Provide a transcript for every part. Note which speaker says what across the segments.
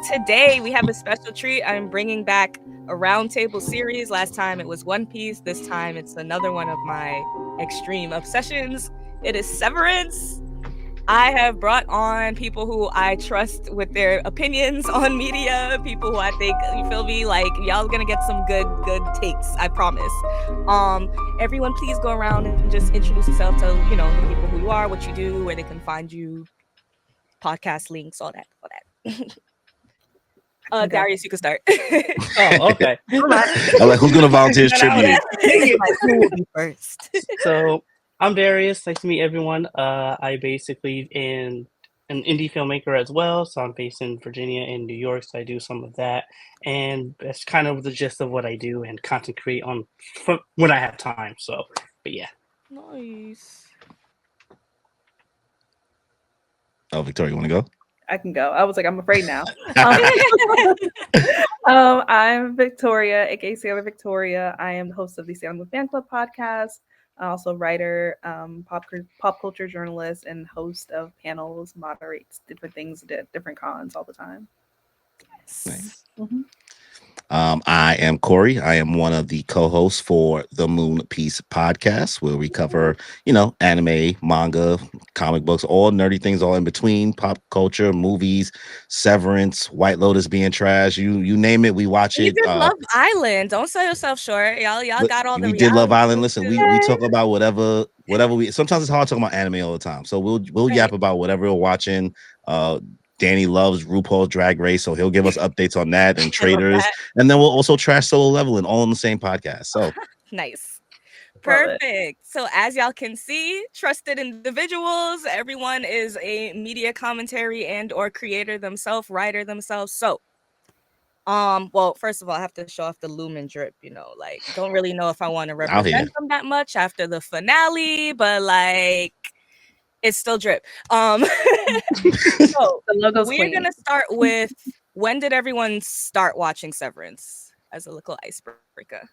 Speaker 1: Today we have a special treat. I'm bringing back a roundtable series. Last time it was One Piece. This time it's another one of my extreme obsessions. It is Severance. I have brought on people who I trust with their opinions on media, people who I think, you feel me, like y'all gonna get some good takes, I promise. Everyone please go around and just introduce yourself, tell the people who you are, what you do, where they can find you, podcast links, all that. Darius, you can start.
Speaker 2: Oh, okay.
Speaker 3: I'm like, who's gonna volunteer as tribute?
Speaker 4: Who will be first?
Speaker 2: So I'm Darius. Nice to meet everyone. I basically am an indie filmmaker as well. So I'm based in Virginia and New York. So I do some of that, and that's kind of the gist of what I do and content create on when I have time. So, but yeah.
Speaker 1: Nice.
Speaker 3: Oh, Victoria, you want to go?
Speaker 4: I can go. I was like, I'm afraid now. I'm Victoria, aka Sailor Victoria. I am the host of the Sailing with Fan Club podcast. I'm also a writer, pop culture journalist, and host of panels, moderates different things at different cons all the time.
Speaker 3: Nice.
Speaker 4: Mm-hmm.
Speaker 3: I am Corey. I am one of the co-hosts for the Moon Piece podcast, where we cover, anime, manga, comic books, all nerdy things, all in between, pop culture, movies, Severance, White Lotus being trash. You name it, we watch it.
Speaker 1: You did Love Island. Don't sell yourself short. Y'all got all the.
Speaker 3: We did Love Island. Listen, we talk about whatever we. Sometimes it's hard talking about anime all the time, so we'll yap about whatever we're watching. Danny loves RuPaul's Drag Race, so he'll give us updates on that and traders, and then we'll also trash Solo Leveling all in the same podcast. So
Speaker 1: nice, perfect. So as y'all can see, trusted individuals. Everyone is a media commentary and or creator themselves, writer themselves. So, well, first of all, I have to show off the Lumen drip. Like, don't really know if I want to represent them that much after the finale, but like. It's still drip. So we're gonna start with, when did everyone start watching Severance as a little icebreaker?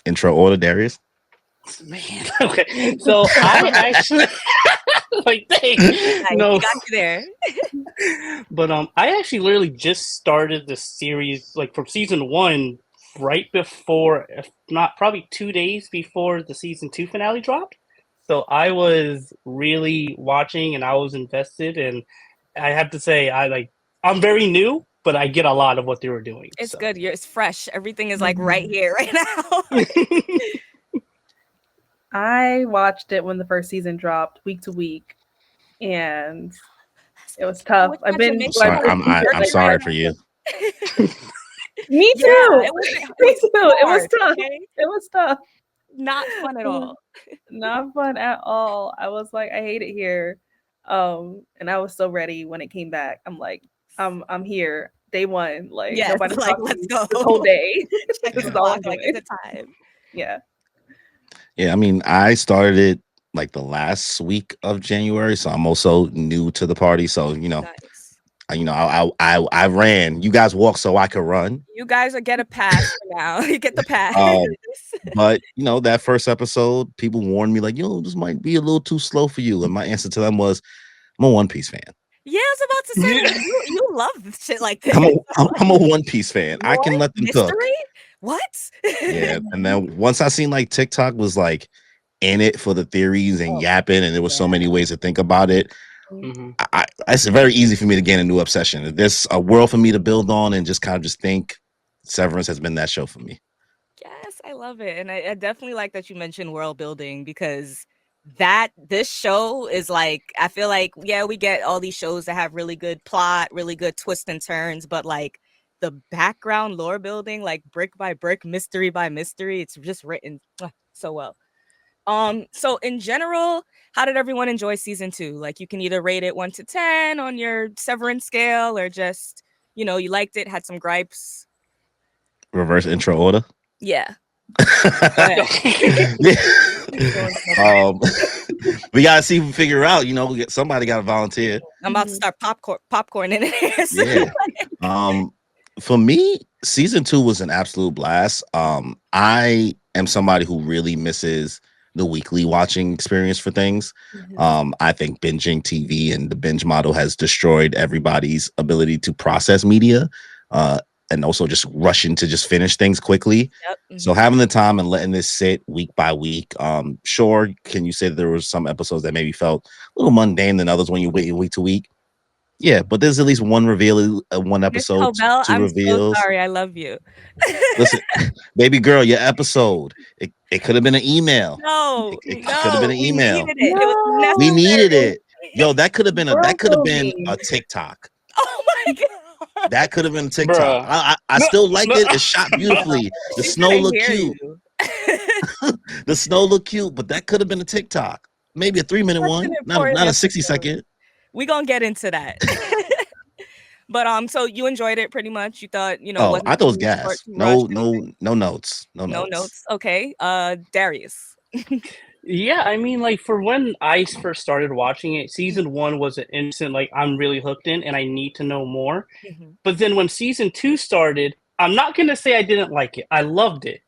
Speaker 3: Intro order, Darius.
Speaker 2: Man, okay. So I actually
Speaker 1: no, got you there.
Speaker 2: But I actually literally just started the series from season 1 right before, if not probably 2 days before the season 2 finale dropped. So I was really watching and I was invested, and I have to say I'm very new, but I get a lot of what they were doing.
Speaker 1: It's good. It's fresh. Everything is right here, right now.
Speaker 4: I watched it when the first season dropped, week to week, and it was tough.
Speaker 3: I'm sorry for you.
Speaker 4: Me too.
Speaker 1: Yeah,
Speaker 4: Me too. It was tough. Okay? It was tough.
Speaker 1: Not fun at all.
Speaker 4: Not fun at all. I was like, I hate it here. And I was so ready when it came back. I'm like, I'm here. Day one. Like, nobody's like, let's go the whole day. This is all I'm doing.
Speaker 1: Like, it's a time.
Speaker 4: Yeah.
Speaker 3: Yeah, I mean, I started it like the last week of January, so I'm also new to the party. So, nice. I ran. You guys walk so I could run.
Speaker 1: You guys get a pass for now. You get the pass.
Speaker 3: But that first episode, people warned me this might be a little too slow for you, and my answer to them was, I'm a One Piece fan.
Speaker 1: Yeah, I was about to say you love shit like this.
Speaker 3: I'm a One Piece fan. I can let them cook.
Speaker 1: What?
Speaker 3: Yeah, and then once I seen TikTok was in it for the theories and yapping, and there was so many ways to think about it. Mm-hmm. It's very easy for me to gain a new obsession. There's a world for me to build on and just kind of think Severance has been that show for me.
Speaker 1: Yes, I love it. And I definitely like that you mentioned world building, because this show is I feel like, yeah, we get all these shows that have really good plot, really good twists and turns, but the background lore building, brick by brick, mystery by mystery, it's just written so well. So in general, how did everyone enjoy season 2? You can either rate it 1 to 10 on your Severance scale, or just, you liked it, had some gripes.
Speaker 3: Reverse intro order.
Speaker 1: Yeah.
Speaker 3: We gotta see if we figure out. Somebody got to volunteer.
Speaker 1: I'm about to start popcorn in it.
Speaker 3: Yeah. For me, season 2 was an absolute blast. I am somebody who really misses the weekly watching experience for things. I think binging TV and the binge model has destroyed everybody's ability to process media, and also just rushing to just finish things quickly.
Speaker 1: Yep.
Speaker 3: So having the time and letting this sit week by week, sure, can you say that there was some episodes that maybe felt a little mundane than others when you wait week to week? Yeah, but there's at least one reveal, one
Speaker 1: Miss
Speaker 3: episode,
Speaker 1: Cobell,
Speaker 3: two
Speaker 1: I'm so
Speaker 3: reveals.
Speaker 1: sorry. I love you.
Speaker 3: Listen, baby girl, your episode. It could have been an email.
Speaker 1: No,
Speaker 3: It could have been
Speaker 1: no,
Speaker 3: an
Speaker 1: we
Speaker 3: email.
Speaker 1: needed it. It was
Speaker 3: We
Speaker 4: No.
Speaker 3: needed
Speaker 1: necessary.
Speaker 3: it. Yo, that could have been
Speaker 4: World
Speaker 3: a
Speaker 4: building.
Speaker 3: TikTok.
Speaker 1: Oh my god.
Speaker 3: That could have been a TikTok.
Speaker 2: Bruh.
Speaker 3: I
Speaker 2: No,
Speaker 3: still like
Speaker 2: no.
Speaker 3: it. It's shot beautifully. The
Speaker 1: She's
Speaker 3: snow
Speaker 1: gonna
Speaker 3: look
Speaker 1: hear
Speaker 3: cute.
Speaker 1: you.
Speaker 3: The snow look cute, but that could have been a TikTok. Maybe a 3-minute
Speaker 1: Such
Speaker 3: one,
Speaker 1: an
Speaker 3: not
Speaker 1: important
Speaker 3: a 60
Speaker 1: episode.
Speaker 3: second.
Speaker 1: We gonna get into that. But so you enjoyed it pretty much. You thought, it
Speaker 3: Oh,
Speaker 1: wasn't
Speaker 3: I thought it was
Speaker 1: too short,
Speaker 3: gas.
Speaker 1: too rushed,
Speaker 3: No
Speaker 1: anything?
Speaker 3: notes. No
Speaker 1: No
Speaker 3: notes.
Speaker 1: notes. Okay. Darius.
Speaker 2: Yeah, I mean, like for when I first started watching it, season 1 was an instant like I'm really hooked in and I need to know more. But then when season 2 started, I'm not gonna say I didn't like it. I loved it,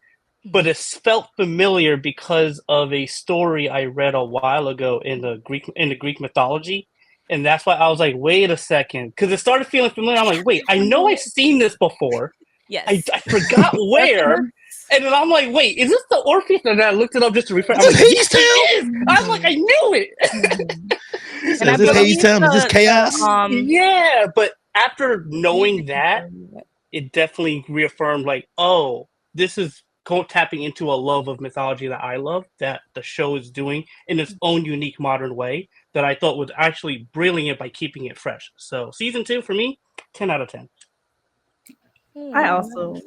Speaker 2: but it felt familiar because of a story I read a while ago in the Greek mythology, and that's why I was like, wait a second, because it started feeling familiar. I'm like, wait, I know I've seen this before.
Speaker 1: Yes.
Speaker 2: I forgot where. And then I'm like, wait, is this the Orpheus? And then I looked it up just to refresh. I'm
Speaker 3: Is
Speaker 2: like,
Speaker 3: this
Speaker 2: yes, it is. I'm like, I knew it.
Speaker 3: Is
Speaker 1: And I
Speaker 3: this Hades
Speaker 1: believe
Speaker 3: Town? Is this chaos?
Speaker 2: Yeah, but after knowing that, it definitely reaffirmed, like, oh, this is tapping into a love of mythology that I love, that the show is doing in its own unique modern way, that I thought was actually brilliant by keeping it fresh. So season 2 for me, 10 out of 10.
Speaker 4: I also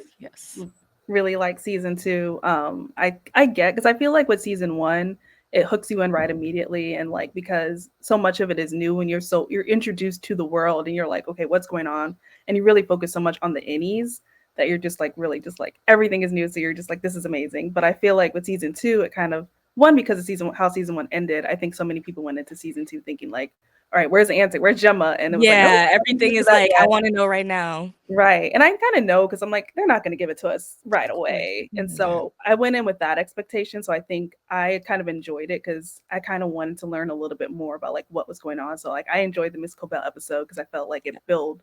Speaker 4: really like season 2. I get, because I feel like with season 1, it hooks you in right immediately, and like because so much of it is new and you're introduced to the world and you're like, okay, what's going on? And you really focus so much on the innies that you're just like really just like everything is new, so you're just like, this is amazing. But I feel like with season 2, it kind of, one, because of how season 1 ended, I think so many people went into season 2 thinking like, all right, where's the answer? Where's Gemma? And it was like, nope,
Speaker 1: yeah, everything is like, I want to know right now.
Speaker 4: Right. And I kind of know, because I'm like, they're not going to give it to us right away. And so I went in with that expectation. So I think I kind of enjoyed it because I kind of wanted to learn a little bit more about like what was going on. So like I enjoyed the Miss Cobell episode because I felt like it built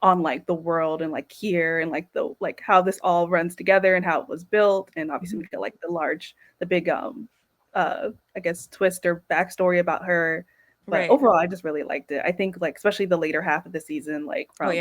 Speaker 4: on like the world and like here and like the like how this all runs together and how it was built. And obviously we get like the big I guess twist or backstory about her. But overall, I just really liked it. I think like especially the later half of the season, like from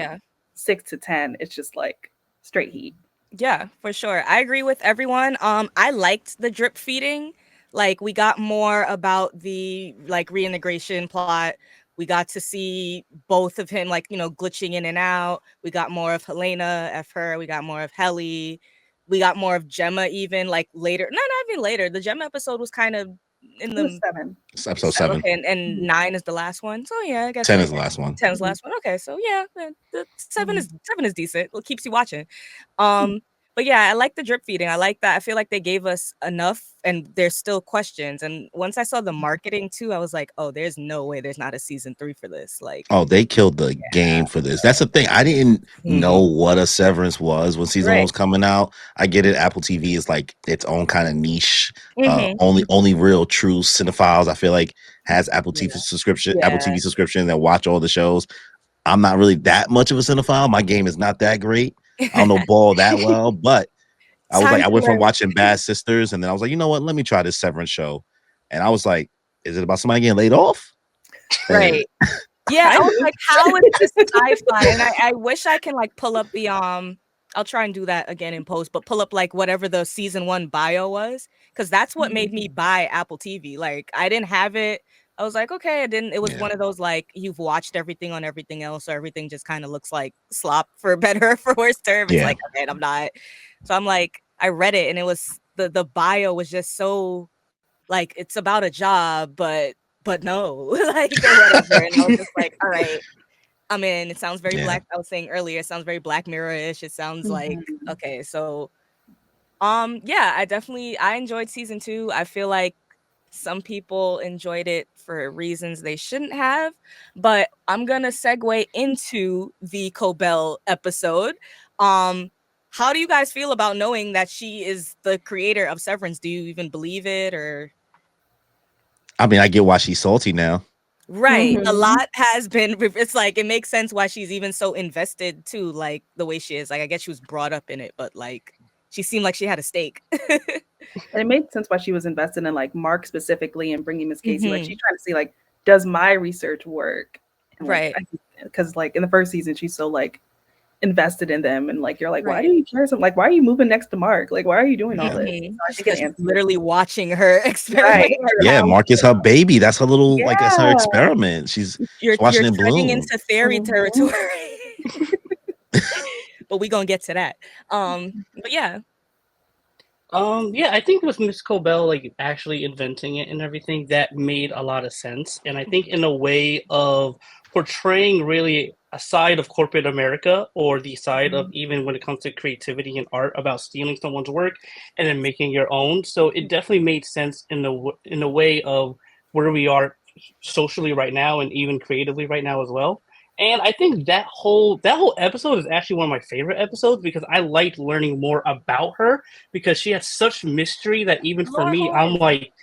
Speaker 4: 6 to 10, it's just like straight heat.
Speaker 1: Yeah, for sure. I agree with everyone. I liked the drip feeding. Like we got more about the like reintegration plot. We got to see both of him like, glitching in and out. We got more of Helena, F her. We got more of Helly. We got more of Gemma even like later. No, not even later. The Gemma episode was kind of in the
Speaker 4: 7.
Speaker 3: It's episode 7.
Speaker 1: Okay, and 9 is the last one. So yeah, I guess
Speaker 3: 10 is the last one.
Speaker 1: 10 is the last one. Okay, so yeah, the 7 is decent. It keeps you watching. But yeah, I like the drip feeding. I like that. I feel like they gave us enough, and there's still questions. And once I saw the marketing too, I was like, oh, there's no way there's not a season 3 for this. Like,
Speaker 3: oh, they killed the game for this. That's the thing. I didn't know what a Severance was when season 1 was coming out. I get it. Apple TV is like its own kind of niche. Only real true cinephiles, I feel like, has Apple TV subscription that watch all the shows. I'm not really that much of a cinephile. My game is not that great. I don't know ball that well, but I was like, I went from watching Bad Sisters, and then I was like, you know what? Let me try this Severance show. And I was like, is it about somebody getting laid off?
Speaker 1: Right. Yeah, I was like, how is this sci-fi? And I wish I can like pull up the I'll try and do that again in post, but pull up like whatever the season 1 bio was, because that's what made me buy Apple TV. Like I didn't have it. I was like, okay, I didn't. It was one of those like you've watched everything on everything else, so everything just kind of looks like slop for better or for worse term. It's like, okay, I'm not. So I'm like, I read it and it was the bio was just so like it's about a job, but no, like or whatever. And I was just like, all right, I'm in. It sounds very black. I was saying earlier, it sounds very Black Mirror-ish. It sounds like okay, so yeah, I enjoyed season 2. I feel like some people enjoyed it for reasons they shouldn't have, but I'm gonna segue into the Cobell episode. How do you guys feel about knowing that she is the creator of Severance? Do you even believe it or?
Speaker 3: I mean, I get why she's salty now.
Speaker 1: Right. A
Speaker 4: Mhm.
Speaker 1: lot has been, it's like, it makes sense why she's even so invested too, like the way she is. Like, I guess she was brought up in it, but like, she seemed like she had a stake.
Speaker 4: And it made sense why she was invested in like Mark specifically and bringing Miss Casey. Like
Speaker 1: Mhm.
Speaker 4: she's trying to see like, does my research work? And like,
Speaker 1: Right.
Speaker 4: because like in the first season, she's so like invested in them, and like you're like, why
Speaker 1: Right.
Speaker 4: do you care? So like, why are you moving next to Mark? Like, why are you doing all this?
Speaker 1: Mhm.
Speaker 4: So I think
Speaker 1: Because
Speaker 4: it
Speaker 1: she's
Speaker 4: answers
Speaker 1: literally watching her experiment.
Speaker 4: right.
Speaker 3: Yeah,
Speaker 4: How-
Speaker 3: Mark is her baby. That's her little, like, that's her
Speaker 4: Yeah.
Speaker 3: experiment. She's
Speaker 1: You're
Speaker 3: watching it
Speaker 1: treading
Speaker 3: bloom.
Speaker 1: into fairy
Speaker 4: Mhm.
Speaker 1: territory. But we gonna get to that. But yeah.
Speaker 2: Yeah, I think with Miss Cobell like actually inventing it and everything, that made a lot of sense. And I think in a way of portraying really a side of corporate America, or the side of even when it comes to creativity and art, about stealing someone's work and then making your own. So it definitely made sense in the way of where we are socially right now and even creatively right now as well. And I think that whole episode is actually one of my favorite episodes because I liked learning more about her, because she has such mystery that even for me, I'm like,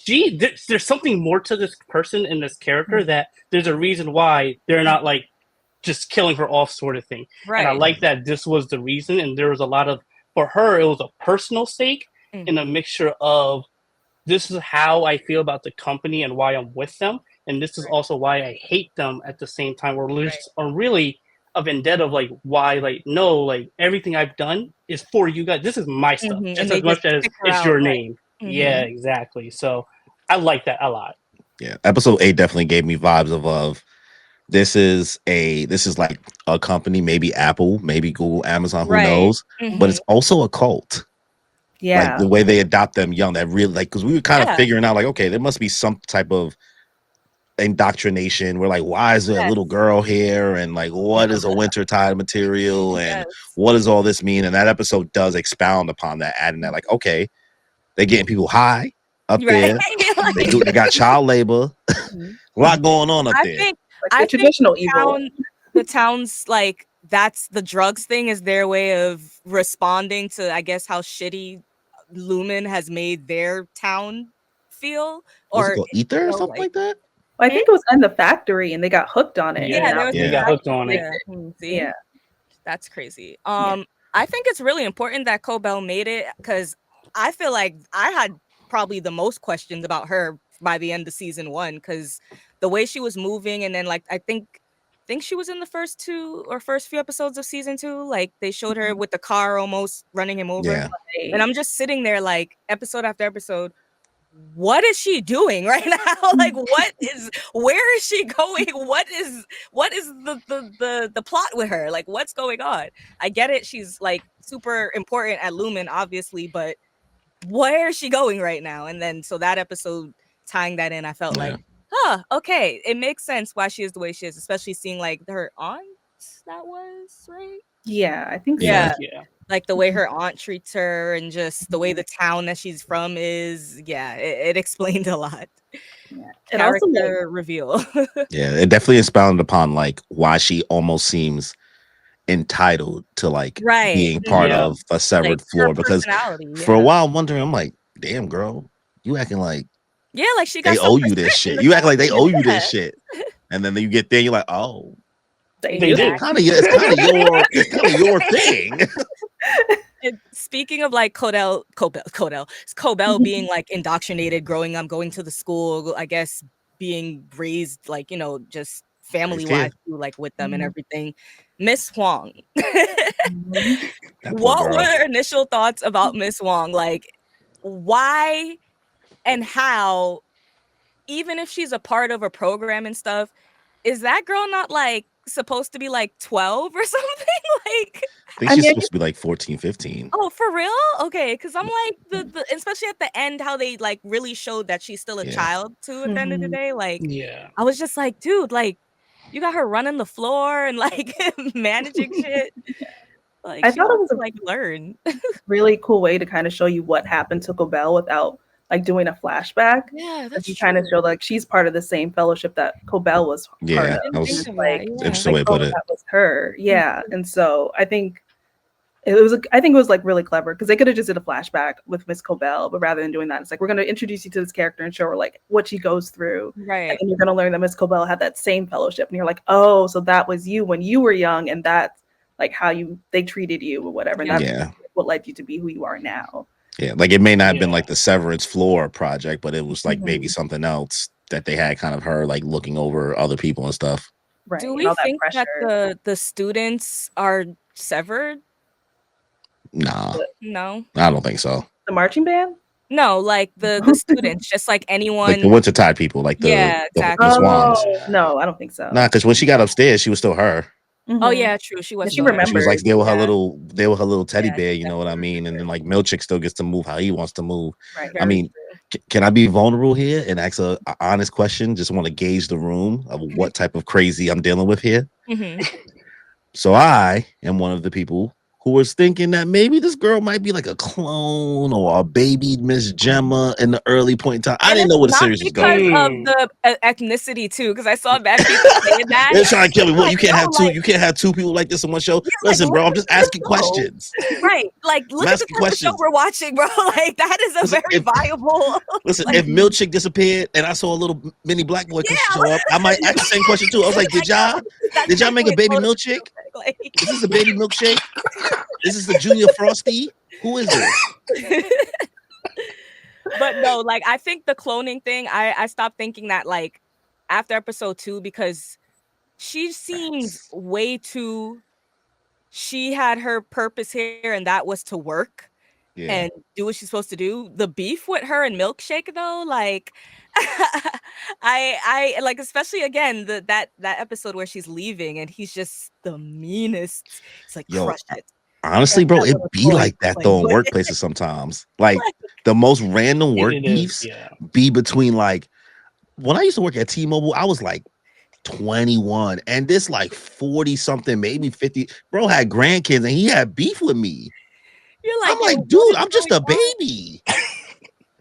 Speaker 2: there's something more to this person and this character, that there's a reason why they're not like just killing her off, sort of thing. And I
Speaker 1: Right.
Speaker 2: like that this was the reason, and there was a lot of, for her, it was a personal stake in a
Speaker 1: Mhm.
Speaker 2: mixture of, this is how I feel about the company and why I'm with them, and this is
Speaker 1: Right.
Speaker 2: also why I hate them at the same time. Or
Speaker 1: Right.
Speaker 2: really a vendetta of like, why, like, no, like everything I've done is for you guys. This is my stuff,
Speaker 1: Mhm. And
Speaker 2: just
Speaker 1: they
Speaker 2: as
Speaker 1: just
Speaker 2: much as
Speaker 1: pick her
Speaker 2: it's
Speaker 1: out,
Speaker 2: your
Speaker 1: right.
Speaker 2: name. Yeah, exactly. So I like that a lot.
Speaker 3: Yeah, episode 8 definitely gave me vibes of this is like a company, maybe Apple, maybe Google, Amazon, who
Speaker 1: Right.
Speaker 3: knows, but it's also a cult. Like
Speaker 4: Yeah.
Speaker 3: the way they adopt them young, that really, like, because we were kind of
Speaker 1: Yeah.
Speaker 3: figuring out like, okay, there must be some type of indoctrination. We're like, why is there a
Speaker 1: Yes.
Speaker 3: little girl here, and like, what is a wintertide material, and
Speaker 1: Yes.
Speaker 3: what does all this mean? And that episode does expound upon that, adding that, like, okay, they're getting people high up
Speaker 1: Right.
Speaker 3: there. They
Speaker 1: Like,
Speaker 3: got child labor.
Speaker 4: Mhm.
Speaker 3: A lot going on up
Speaker 1: I
Speaker 3: there.
Speaker 1: think
Speaker 4: Like
Speaker 1: I
Speaker 4: the
Speaker 1: think
Speaker 4: traditional evil.
Speaker 1: the town's like, that's the drugs thing is their way of responding to, I guess, how shitty Lumen has made their town feel.
Speaker 3: Was it
Speaker 1: Or
Speaker 3: called Ether or
Speaker 1: you know,
Speaker 3: something like that?
Speaker 4: Well, I
Speaker 1: Hmm?
Speaker 4: think it was in the factory, and they got hooked on it.
Speaker 2: Yeah,
Speaker 4: And
Speaker 1: Yeah,
Speaker 4: now
Speaker 1: there was
Speaker 2: they
Speaker 1: a
Speaker 2: got
Speaker 3: Yeah.
Speaker 2: hooked on it.
Speaker 1: yeah. See?
Speaker 4: yeah.
Speaker 1: That's crazy.
Speaker 4: Yeah.
Speaker 1: I think it's really important that Cobell made it, because I feel like I had probably the most questions about her by the end of season 1, because the way she was moving, and then like I think she was in the first few episodes of season 2. Like they showed her with the car almost running him over,
Speaker 3: Yeah.
Speaker 1: and I'm just sitting there like episode after episode, what is she doing right now? Like, where is she going? What is the plot with her? Like, what's going on? I get it, she's like super important at Lumen, obviously, but where is she going right now? And then so that episode, tying that in, I felt
Speaker 3: Yeah.
Speaker 1: like, okay, it makes sense why she is the way she is, especially seeing like her aunt, that was right.
Speaker 4: Yeah, I think
Speaker 1: Yeah.
Speaker 4: so.
Speaker 2: Yeah.
Speaker 1: Like the way her aunt treats her, and just the way the town that she's from is, yeah, it explained a lot.
Speaker 4: Yeah. And also
Speaker 1: Character reveal.
Speaker 3: Yeah. It definitely expounded upon like why she almost seems entitled to like
Speaker 1: Right.
Speaker 3: being part
Speaker 2: Yeah.
Speaker 3: of a severed
Speaker 1: Like her
Speaker 3: floor, because
Speaker 1: personality.
Speaker 3: for a
Speaker 1: Yeah.
Speaker 3: while I'm wondering, I'm like, damn girl, you acting like
Speaker 1: Yeah, like she
Speaker 3: they
Speaker 1: got some
Speaker 3: owe you this
Speaker 1: respect in
Speaker 3: shit.
Speaker 1: the
Speaker 3: You act like they
Speaker 1: family.
Speaker 3: owe you
Speaker 1: Yeah.
Speaker 3: this shit. And then you get there, you're like, oh,
Speaker 4: they
Speaker 2: They
Speaker 4: do.
Speaker 2: do.
Speaker 3: it's kind of your thing.
Speaker 1: And speaking of like Cobell being like indoctrinated growing up, going to the school, I guess being raised like, just family wise, like with them and
Speaker 4: Mhm.
Speaker 1: everything. Miss Huang.
Speaker 4: Mhm.
Speaker 3: That poor
Speaker 1: What
Speaker 3: girl.
Speaker 1: were initial thoughts about Miss Huang? Like, why and how, even if she's a part of a program and stuff, is that girl not like supposed to be like 12 or something? Like,
Speaker 3: I think
Speaker 4: I
Speaker 3: she's
Speaker 4: mean, I
Speaker 3: supposed to be like 14, 15.
Speaker 1: oh, for real? Okay, because I'm like the especially at the end, how they like really showed that she's still a
Speaker 3: Yeah.
Speaker 1: child too at the end of the
Speaker 4: Mhm.
Speaker 1: day. Like,
Speaker 2: Yeah.
Speaker 1: I was just like, dude, like you got her running the floor and like managing shit. Like
Speaker 4: I
Speaker 1: she
Speaker 4: thought it
Speaker 1: wants
Speaker 4: was
Speaker 1: to
Speaker 4: a
Speaker 1: like learn.
Speaker 4: really cool way to kind of show you what happened to Cobell without like doing a flashback.
Speaker 1: Yeah,
Speaker 4: Like
Speaker 1: that's
Speaker 4: you
Speaker 1: true.
Speaker 4: kind of show like she's part of the same fellowship that Cobell was part
Speaker 3: Yeah,
Speaker 4: of.
Speaker 1: I
Speaker 3: that
Speaker 1: didn't think
Speaker 3: was
Speaker 1: of
Speaker 4: Like,
Speaker 1: that. Yeah.
Speaker 3: interesting way
Speaker 4: like
Speaker 3: to
Speaker 4: oh,
Speaker 3: put it.
Speaker 4: that was her. Yeah. And so I think I think it was like really clever because they could have just did a flashback with Miss Cobell, but rather than doing that, it's like we're going to introduce you to this character and show her like what she goes through, and
Speaker 1: Right.
Speaker 4: then you're going to learn that Miss Cobell had that same fellowship, and you're like, oh, so that was you when you were young, and that's like how they treated you or whatever, and that's
Speaker 3: Yeah.
Speaker 4: what led you to be who you are now.
Speaker 3: Yeah, like it may not have been
Speaker 2: Yeah.
Speaker 3: like the Severance floor project, but it was like maybe
Speaker 4: Mhm.
Speaker 3: something else that they had kind of her like looking over other people and stuff.
Speaker 4: Right.
Speaker 1: Do
Speaker 4: and
Speaker 1: we
Speaker 4: all that
Speaker 1: think that
Speaker 4: pressure.
Speaker 1: the students are severed?
Speaker 3: Nah,
Speaker 1: No.
Speaker 3: I don't think so.
Speaker 4: The marching band?
Speaker 1: No, like the students, just like
Speaker 3: Like the
Speaker 1: anyone.
Speaker 3: Wintertide people, like
Speaker 1: Yeah,
Speaker 3: the
Speaker 1: exactly.
Speaker 3: Swans.
Speaker 4: Oh, no, I don't think so.
Speaker 3: Nah, because when she got upstairs, she was still her.
Speaker 1: Oh
Speaker 4: Mhm.
Speaker 1: yeah, true. She was.
Speaker 4: Yeah, she
Speaker 1: still her.
Speaker 3: She was like
Speaker 4: remembers.
Speaker 3: there with her
Speaker 1: Yeah.
Speaker 3: little teddy
Speaker 1: Yeah,
Speaker 3: bear,
Speaker 1: she
Speaker 3: you know what I
Speaker 1: definitely
Speaker 3: mean? And then like Milchick still gets to move how he wants to move.
Speaker 4: Right.
Speaker 3: I mean, can I be vulnerable here and ask a honest question? Just want to gauge the room of what type of crazy I'm dealing with here.
Speaker 1: Mhm.
Speaker 3: So I am one of the people who was thinking that maybe this girl might be like a clone or a baby Miss Gemma in the early point in time. I
Speaker 1: And
Speaker 3: didn't
Speaker 1: it's
Speaker 3: know where the
Speaker 1: not
Speaker 3: series was going.
Speaker 1: because of the ethnicity too, because I saw bad people saying that.
Speaker 3: They're trying to kill me. What,
Speaker 1: Like,
Speaker 3: you can't
Speaker 1: no,
Speaker 3: have two?
Speaker 1: like,
Speaker 3: You can't have two people like this in one show.
Speaker 1: yeah,
Speaker 3: Listen,
Speaker 1: like,
Speaker 3: bro,
Speaker 1: look
Speaker 3: I'm just
Speaker 1: at the
Speaker 3: asking
Speaker 1: show.
Speaker 3: questions.
Speaker 1: Right. Like, look at the
Speaker 3: asking
Speaker 1: type of show
Speaker 3: questions.
Speaker 1: we're watching, bro. Like, that is a
Speaker 3: Listen,
Speaker 1: very viable.
Speaker 3: Listen,
Speaker 1: like,
Speaker 3: if Milchick disappeared and I saw a little mini black boy show up, I might ask the same question too. I was like, did y'all make a baby Milkshake?
Speaker 1: Like,
Speaker 3: Is this a baby milkshake? Is this a Junior Frosty? Who is this?
Speaker 1: but no, like I think the cloning thing, I stopped thinking that like after episode 2 because she seems way too. She had her purpose here, and that was to work and do what she's supposed to do. The beef with her and Milkshake, though, like, I like, especially again that episode where she's leaving and he's just the meanest. It's like,
Speaker 3: Yo,
Speaker 1: crush it.
Speaker 3: honestly, bro, it be like that though in
Speaker 1: what?
Speaker 3: workplaces sometimes. Like the most random work
Speaker 2: It
Speaker 3: beefs
Speaker 2: is, yeah.
Speaker 3: be between like when I used to work at T-Mobile, I was like 21 and this like 40 something, maybe 50. Bro had grandkids and he had beef with me.
Speaker 1: You're like,
Speaker 3: I'm like, dude, I'm just a baby.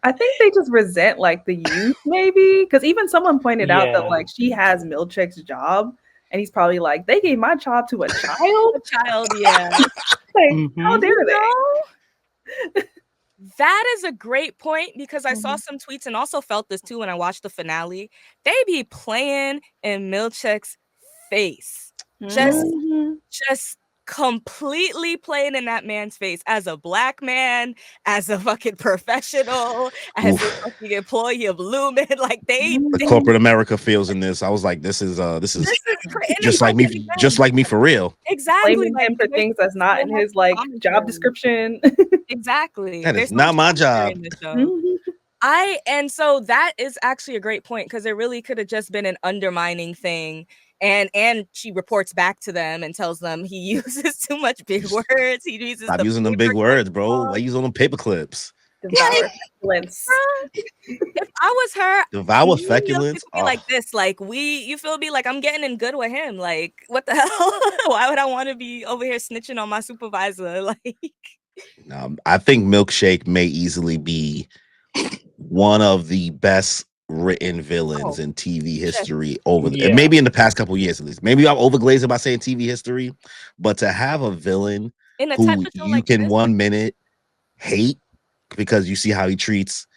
Speaker 4: I think they just resent like the youth, maybe, because even someone pointed out that like she has Milchick's job, and he's probably like, they gave my job to a child.
Speaker 1: A child, yeah.
Speaker 4: Like, how dare they?
Speaker 1: That is a great point because I saw some tweets and also felt this too when I watched the finale. They be playing in Milchick's face, just completely playing in that man's face as a black man, as a fucking professional, as a fucking employee of Lumen. Like
Speaker 3: the corporate America feels in this. I was like, this is just like me for real.
Speaker 1: Exactly.
Speaker 4: Blaming him for things that's not in his like job description.
Speaker 1: Exactly.
Speaker 3: That is not my job.
Speaker 1: And so that is actually a great point because it really could have just been an undermining thing. And she reports back to them and tells them he uses too much big words. He uses
Speaker 3: Stop using them big words, bro. Why use all them paper clips?
Speaker 4: Devour feculence.
Speaker 1: If I was her,
Speaker 3: devour feculence.
Speaker 1: Be like this, like you feel me? Like I'm getting in good with him. Like what the hell? Why would I want to be over here snitching on my supervisor? Like,
Speaker 3: I think Milkshake may easily be one of the best written villains in TV history maybe in the past couple years at least. Maybe I'm overglazing by saying TV history, but to have a villain who you like can 1 minute hate because you see how he treats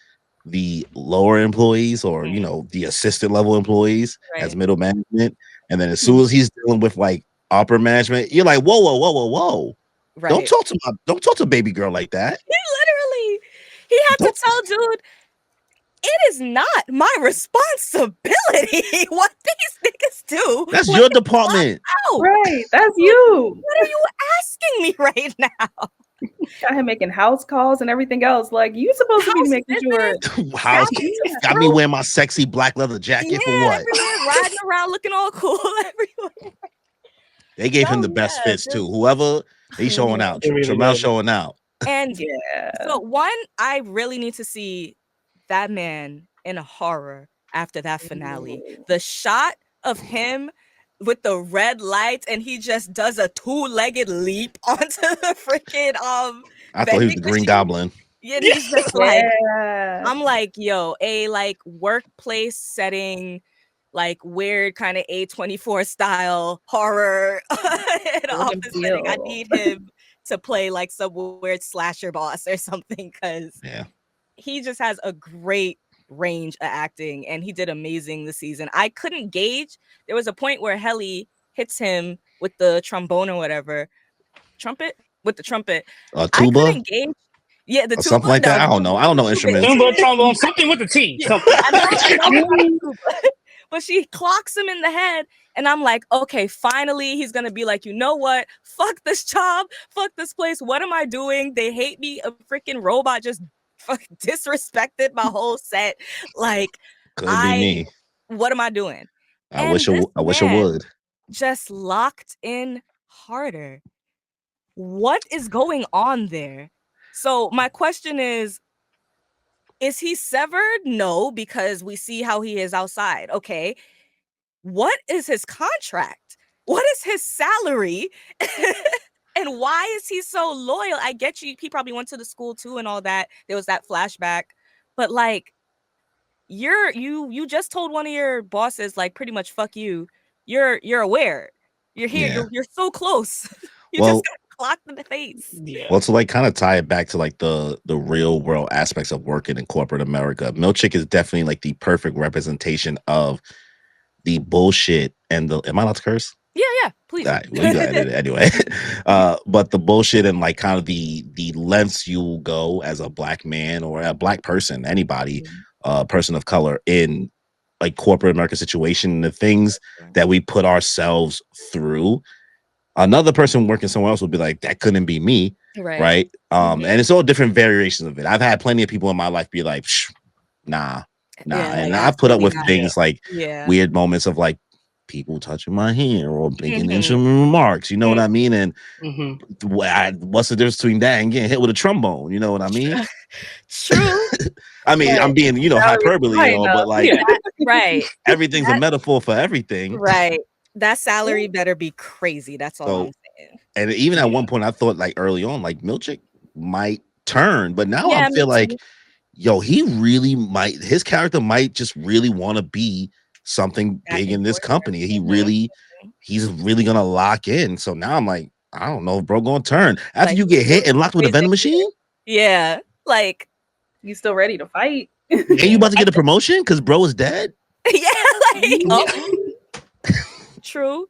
Speaker 3: the lower employees or you know the assistant level employees as middle management, and then as soon as he's dealing with like upper management, you're like, whoa. Right. Don't talk to baby girl like that.
Speaker 1: He had to tell dude, it is not my responsibility what these niggas do.
Speaker 3: That's your department.
Speaker 4: Right. That's you.
Speaker 1: What are you asking me right now?
Speaker 4: Got him making house calls and everything else. Like, you supposed to be making sure.
Speaker 3: House got me wearing my sexy black leather jacket for what?
Speaker 1: Everywhere, riding around looking all cool everywhere.
Speaker 3: They gave him the best fits too. Whoever he's showing out. Tramel's showing out.
Speaker 1: And so one, I really need to see that man in a horror after that finale. The shot of him with the red lights and he just does a 2-legged leap onto the freaking
Speaker 3: I thought he was the Green Goblin.
Speaker 1: Yeah, he's just like, I'm like, yo, a like workplace setting, like weird kind of A24 style horror in office setting. I need him to play like some weird slasher boss or something, because
Speaker 3: Yeah.
Speaker 1: he just has a great range of acting, and he did amazing this season. I couldn't gauge. There was a point where Helly hits him with the trombone or whatever. Trumpet? With the trumpet. I
Speaker 3: Tuba
Speaker 1: couldn't gauge. Yeah, the
Speaker 3: or
Speaker 1: tuba.
Speaker 3: something like
Speaker 1: No,
Speaker 3: that. I don't know. I don't know
Speaker 1: tuba is
Speaker 3: instruments.
Speaker 2: Tuba, trombone, something with the T.
Speaker 1: yeah,
Speaker 2: Something.
Speaker 1: I know it's not a tuba. But she clocks him in the head, and I'm like, okay, finally he's gonna be like, you know what? Fuck this job, fuck this place. What am I doing? They hate me. A freaking robot just disrespected my whole set. Like,
Speaker 3: Could be me.
Speaker 1: what am I doing?
Speaker 3: I
Speaker 1: And
Speaker 3: wish
Speaker 1: this
Speaker 3: I wish I
Speaker 1: man
Speaker 3: would.
Speaker 1: just locked in harder. What is going on there? So my question is he severed? No, because we see how he is outside. Okay. What is his contract? What is his salary? And why is he so loyal? I get you. He probably went to the school too and all that. There was that flashback. But like, you just told one of your bosses, like, pretty much fuck you. You're aware. You're here.
Speaker 3: Yeah.
Speaker 1: You're so close. You
Speaker 3: Well,
Speaker 1: just got clocked in the face.
Speaker 2: Yeah.
Speaker 3: Well, to like kind of tie it back to like the real world aspects of working in corporate America, Milchick is definitely like the perfect representation of the bullshit and the. Am I allowed to curse?
Speaker 1: Yeah, please.
Speaker 3: All right, well, you got it anyway. But the bullshit and like kind of the lengths you go as a black man or a black person, anybody, person of color in like corporate America situation, the things that we put ourselves through. Another person working somewhere else would be like, that couldn't be me. Right. And it's all different variations of it. I've had plenty of people in my life be like, nah.
Speaker 1: Yeah,
Speaker 3: and
Speaker 1: like,
Speaker 3: I've put up with
Speaker 1: absolutely
Speaker 3: things like weird moments of like people touching my hair or making intimate remarks. You know what I mean? And what's the difference between that and getting hit with a trombone? You know what I mean?
Speaker 1: True.
Speaker 3: I mean, I'm being, hyperbole and all, but like,
Speaker 1: right.
Speaker 3: Everything's a metaphor for everything.
Speaker 1: Right. That salary better be crazy. That's all I'm saying.
Speaker 3: And even at one point, I thought like early on, like Milchick might turn, but now I feel like, yo, he really might. His character might just really want to be something big in this company. He's really gonna lock in. So now I'm like, I don't know if bro gonna turn after
Speaker 1: Like,
Speaker 3: you get hit and locked with a vending machine.
Speaker 1: Yeah, like
Speaker 4: you still ready to fight?
Speaker 3: And you about to get a promotion because bro is dead.
Speaker 1: Yeah, like true.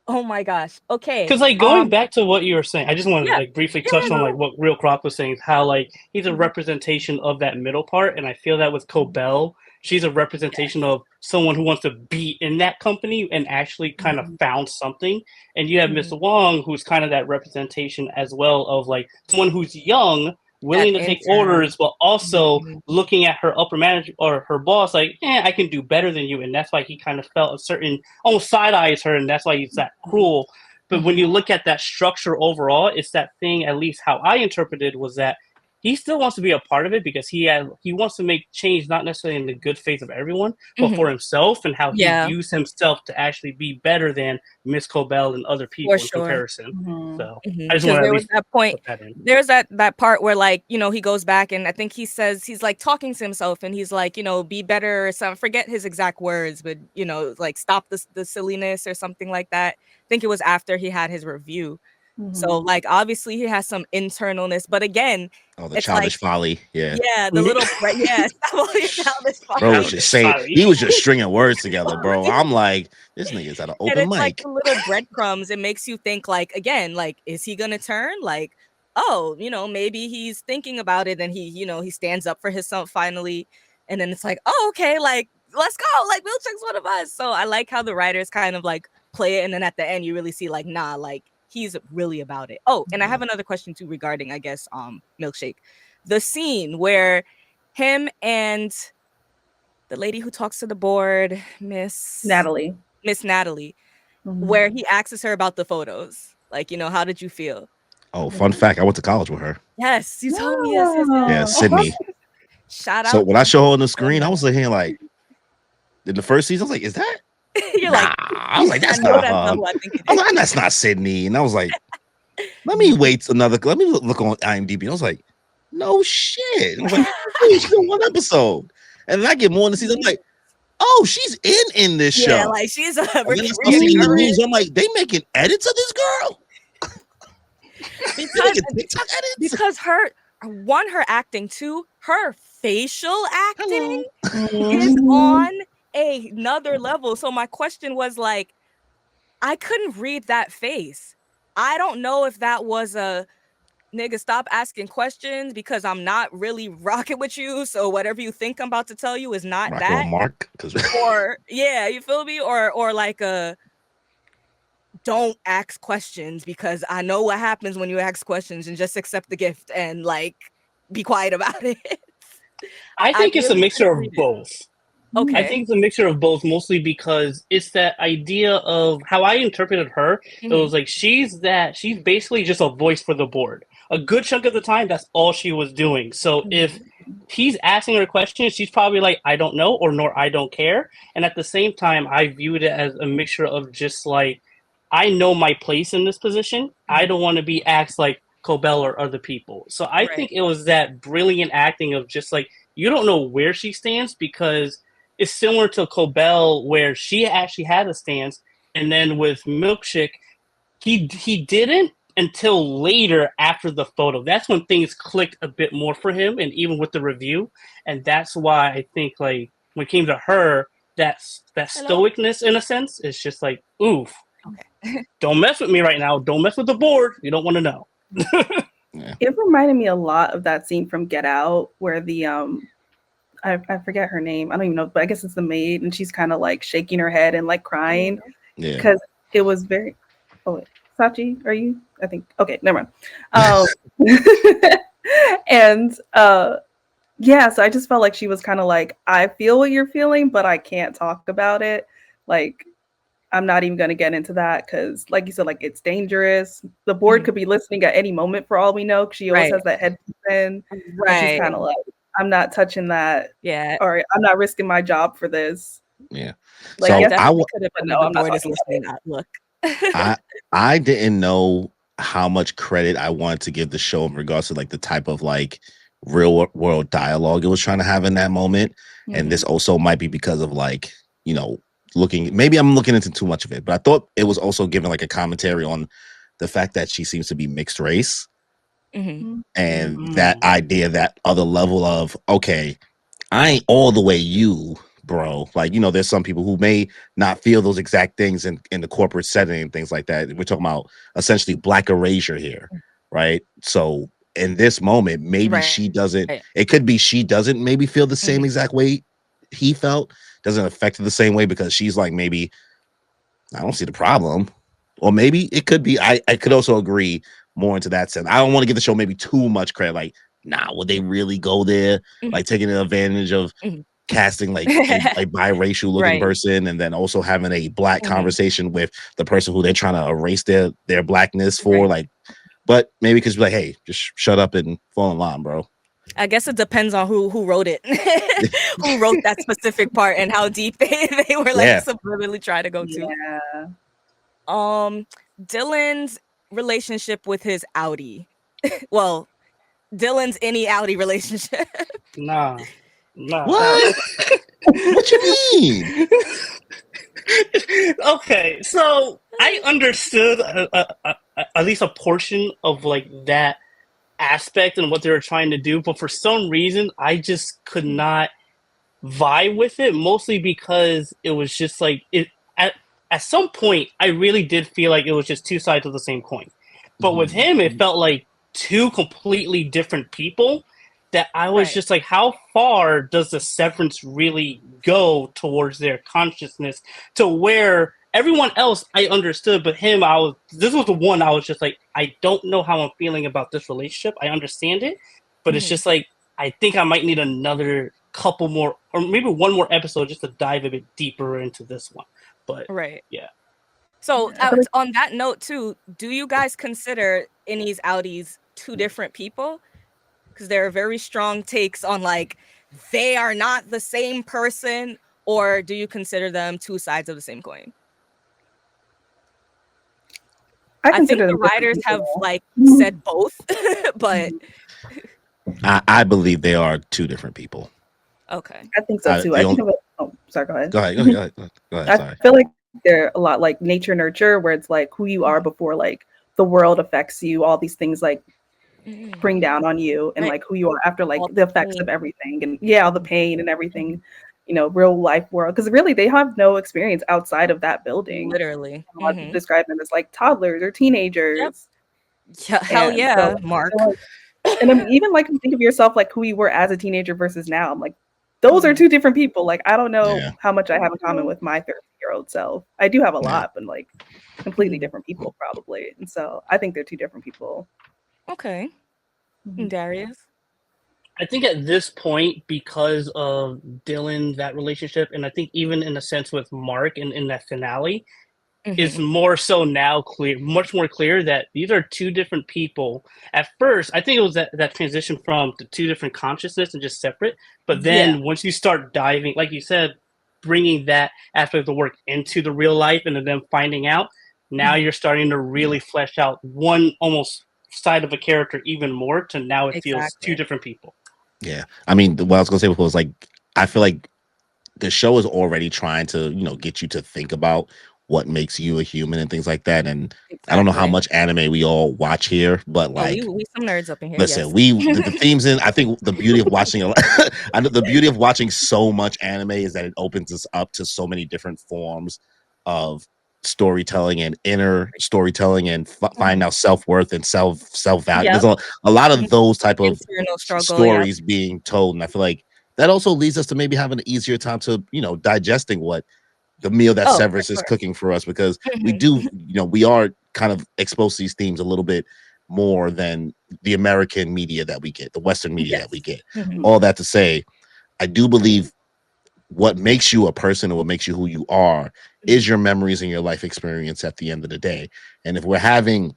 Speaker 1: Oh my gosh. Okay.
Speaker 2: Because like going back to what you were saying, I just wanted to like briefly touch on
Speaker 1: no.
Speaker 2: like what Real Croc was saying, how like he's a representation of that middle part, and I feel that with Cobell, she's a representation of someone who wants to be in that company and actually kind of found something. And you have Mr. Wong, who's kind of that representation as well of like someone who's young, willing to take orders, but also looking at her upper manager or her boss like, I can do better than you. And that's why he kind of felt a certain, almost side eyes her, and that's why he's that cruel. But when you look at that structure overall, it's that thing, at least how I interpreted, was that he still wants to be a part of it because he wants to make change, not necessarily in the good faith of everyone, but for himself, and how he views himself to actually be better than Miss Cobell and other people in comparison. So I just want to
Speaker 1: was that point. There's that part where like, he goes back and I think he says, he's like talking to himself and he's like, be better or something. Forget his exact words, but like stop the silliness or something like that. I think it was after he had his review. So like obviously he has some internalness, but again,
Speaker 3: the childish folly,
Speaker 1: the little
Speaker 3: bro was just saying, he was just stringing words together, bro. I'm like, this nigga's at an open mic.
Speaker 1: Like the little breadcrumbs, it makes you think like, again, like, is he gonna turn? Like, oh, maybe he's thinking about it and he stands up for himself finally, and then it's like, oh, okay, like, let's go, like, Milchick's one of us. So I like how the writers kind of like play it, and then at the end you really see like, nah, like, he's really about it. Oh, and I have another question too regarding, I guess, Milkshake. The scene where him and the lady who talks to the board, Miss Natalie, where he asks her about the photos. Like, how did you feel?
Speaker 3: Oh, fun fact, I went to college with her.
Speaker 1: Yes, you told me. Yes.
Speaker 3: Yeah, Sydney.
Speaker 1: Shout out.
Speaker 3: So when I show her on the screen, I was like, in the first season, I was like, is that?
Speaker 1: You're like,
Speaker 3: I was like, that's not her. I was like, that's not Sydney. And I was like, let me look on IMDb. And I was like, no shit. I was like, she's in one episode. And then I get more in the season. I'm like, oh, she's in this show.
Speaker 1: Yeah, like she's a
Speaker 3: in the news. I'm like, they making edits of this girl.
Speaker 1: because
Speaker 3: TikTok edits.
Speaker 1: because her acting, two, her facial acting is on another level. So my question was like, I couldn't read that face. I don't know if that was a nigga, stop asking questions because I'm not really rocking with you. So whatever you think I'm about to tell you is not
Speaker 3: Rocking
Speaker 1: that.
Speaker 3: with Mark,
Speaker 1: Or yeah, you feel me? Or like a don't ask questions because I know what happens when you ask questions, and just accept the gift and like be quiet about it.
Speaker 2: I
Speaker 1: I
Speaker 2: think it's a
Speaker 1: really
Speaker 2: mixture
Speaker 1: couldn't
Speaker 2: of
Speaker 1: read it.
Speaker 2: both.
Speaker 1: Okay.
Speaker 2: I think it's a mixture of both, mostly because it's that idea of how I interpreted her. It was like she's basically just a voice for the board. A good chunk of the time, that's all she was doing. So if he's asking her questions, she's probably like, I don't know, or nor I don't care. And at the same time, I viewed it as a mixture of just like, I know my place in this position. I don't want to be asked like Cobell or other people. So I think it was that brilliant acting of just like, you don't know where she stands because it's similar to Cobell, where she actually had a stance, and then with Milkshake, he didn't until later after the photo. That's when things clicked a bit more for him, and even with the review, and that's why I think like when it came to her, that stoicness in a sense is just like, oof, don't mess with me right now. Don't mess with the board. You don't want to know.
Speaker 4: It reminded me a lot of that scene from Get Out where the I forget her name. I don't even know, but I guess it's the maid, and she's kind of like shaking her head and like crying because it was very. Oh, wait. Sachi, are you? I think. Okay, never mind. And yeah, so I just felt like she was kind of like, I feel what you're feeling, but I can't talk about it. Like, I'm not even going to get into that because, like you said, like it's dangerous. The board could be listening at any moment for all we know. She always has that headpiece in, and she's kind of like, I'm not touching that.
Speaker 1: Yeah.
Speaker 4: Or I'm not risking my job for this.
Speaker 3: Yeah.
Speaker 1: Like,
Speaker 3: so
Speaker 1: I definitely could have,
Speaker 4: but
Speaker 1: no,
Speaker 4: no,
Speaker 1: the
Speaker 4: I'm not
Speaker 1: board is
Speaker 4: talking
Speaker 1: listening. Look.
Speaker 3: I didn't know how much credit I wanted to give the show in regards to like the type of like real world dialogue it was trying to have in that moment. And this also might be because of like, you know, maybe I'm looking into too much of it, but I thought it was also giving like a commentary on the fact that she seems to be mixed race. And that idea, that other level of, okay, I ain't all the way you, bro. Like, you know, there's some people who may not feel those exact things in the corporate setting and things like that. We're talking about essentially black erasure here, right? So in this moment, maybe she doesn't, it could be she doesn't maybe feel the same exact way he felt, doesn't affect her the same way because she's like, maybe I don't see the problem. Or maybe it could be, I could also agree more into that sense. I don't want to give the show maybe too much credit. Like, nah, would they really go there? Like taking advantage of casting like a biracial looking person and then also having a black conversation with the person who they're trying to erase their blackness for. Like, but maybe because like, hey, just shut up and fall in line, bro.
Speaker 1: I guess it depends on who wrote it, who wrote that specific part, and how deep they were like subliminally trying to go to. Dylan's relationship with his outie. Well, Dylan's any outie relationship.
Speaker 2: Nah.
Speaker 3: What? What you mean?
Speaker 2: Okay, so I understood at least a portion of like that aspect and what they were trying to do, but for some reason I just could not vibe with it, mostly because it was just like it at some point I really did feel like it was just two sides of the same coin. But with him it felt like two completely different people that I was just like, how far does the severance really go towards their consciousness to where everyone else I understood, but him, this was the one I was just like, I don't know how I'm feeling about this relationship. I understand it, but it's just like, I think I might need another couple more, or maybe one more episode just to dive a bit deeper into this one. But yeah.
Speaker 1: So on that note too, do you guys consider Innie's outies two different people? Because there are very strong takes on like they are not the same person, or do you consider them two sides of the same coin? I think the writers have like said both, but
Speaker 3: I believe they are two different people.
Speaker 1: Okay,
Speaker 4: I think so too. Sorry, go ahead.
Speaker 3: Go ahead. Sorry.
Speaker 4: I feel like they're a lot like nature nurture, where it's like who you are before like the world affects you, all these things like
Speaker 1: Mhm.
Speaker 4: bring down on you, and
Speaker 1: Right.
Speaker 4: like who you are after like
Speaker 1: All
Speaker 4: the
Speaker 1: the
Speaker 4: effects of
Speaker 1: pain.
Speaker 4: everything, and yeah, all the pain and everything, you know, real life world, because really they have no experience outside of that building.
Speaker 1: Literally.
Speaker 4: A lot of people describe them as like toddlers or
Speaker 1: Yep.
Speaker 4: teenagers.
Speaker 1: Yeah, hell
Speaker 4: And so
Speaker 1: yeah,
Speaker 4: I feel
Speaker 1: Mark.
Speaker 4: like, and then even like, you think of yourself like who you were as a teenager versus now. I'm like, those are
Speaker 1: Mhm.
Speaker 4: two different people. Like, I don't know
Speaker 3: Yeah.
Speaker 4: how much I have in common with my 30-year-old self. I do have a
Speaker 3: Yeah.
Speaker 4: lot, but like completely
Speaker 1: Mhm.
Speaker 4: different people probably. And so I think they're two different people.
Speaker 1: Okay.
Speaker 4: Mhm.
Speaker 1: Darius.
Speaker 2: I think at this point, because of Dylan, that relationship, and I think even in a sense with Mark in that finale, is
Speaker 1: Mhm.
Speaker 2: more so now clear, much more clear that these are two different people. At first, I think it was that transition from the two different consciousness and just separate. But
Speaker 1: Yeah.
Speaker 2: then once you start diving, like you said, bringing that aspect of the work into the real life and then finding out, now
Speaker 1: Mhm.
Speaker 2: you're starting to really flesh out one almost side of a character even more to now it feels two
Speaker 1: Exactly.
Speaker 2: different people.
Speaker 3: Yeah. I mean, what I was gonna say before was like, I feel like the show is already trying to, get you to think about what makes you a human and things like that. And I don't know how
Speaker 1: Exactly.
Speaker 3: much anime we all watch here, but
Speaker 1: Oh,
Speaker 3: like,
Speaker 1: we some nerds up in here,
Speaker 3: listen,
Speaker 1: yes.
Speaker 3: the themes in. I think the beauty of watching I know the beauty of watching so much anime is that it opens us up to so many different forms of storytelling and inner storytelling and finding
Speaker 1: Mhm.
Speaker 3: out self-worth and self value. There's
Speaker 1: Yep.
Speaker 3: a lot of
Speaker 1: Mhm.
Speaker 3: those type of
Speaker 1: Internal struggle, yep.
Speaker 3: stories being told, and I feel like that also leads us to maybe having an easier time to digesting what the meal that
Speaker 1: Oh, for
Speaker 3: Severus is
Speaker 1: sure.
Speaker 3: cooking for us, because we
Speaker 1: Mhm.
Speaker 3: do, we are kind of exposed to these themes a little bit more than the American media that we get, the Western media that we
Speaker 1: Yes.
Speaker 3: get.
Speaker 1: Mhm.
Speaker 3: All that to say, I do believe what makes you a person or what makes you who you are is your memories and your life experience at the end of the day. And if we're having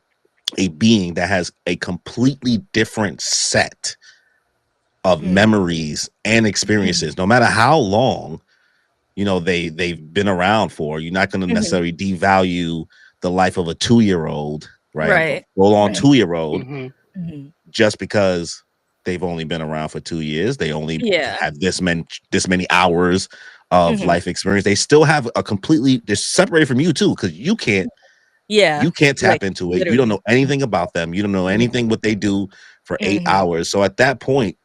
Speaker 3: a being that has a completely different set of
Speaker 1: Mhm.
Speaker 3: memories and experiences, no matter how long they've been around for, you're not going to
Speaker 1: Mhm.
Speaker 3: necessarily devalue the life of a 2-year-old, right? A
Speaker 1: Right.
Speaker 3: full-on
Speaker 1: Right.
Speaker 3: 2-year-old,
Speaker 2: Mm-hmm.
Speaker 1: Mhm.
Speaker 3: just because they've only been around for 2 years. They only
Speaker 1: Yeah.
Speaker 3: have this many hours of
Speaker 1: Mhm.
Speaker 3: life experience. They still have a completely, they're separated from you too, because you can't
Speaker 1: Yeah.
Speaker 3: tap
Speaker 1: Like,
Speaker 3: into it. You don't
Speaker 1: literally.
Speaker 3: know anything about them. You don't know
Speaker 1: Mhm.
Speaker 3: anything what they do for 8
Speaker 1: Mhm.
Speaker 3: hours. So at that point,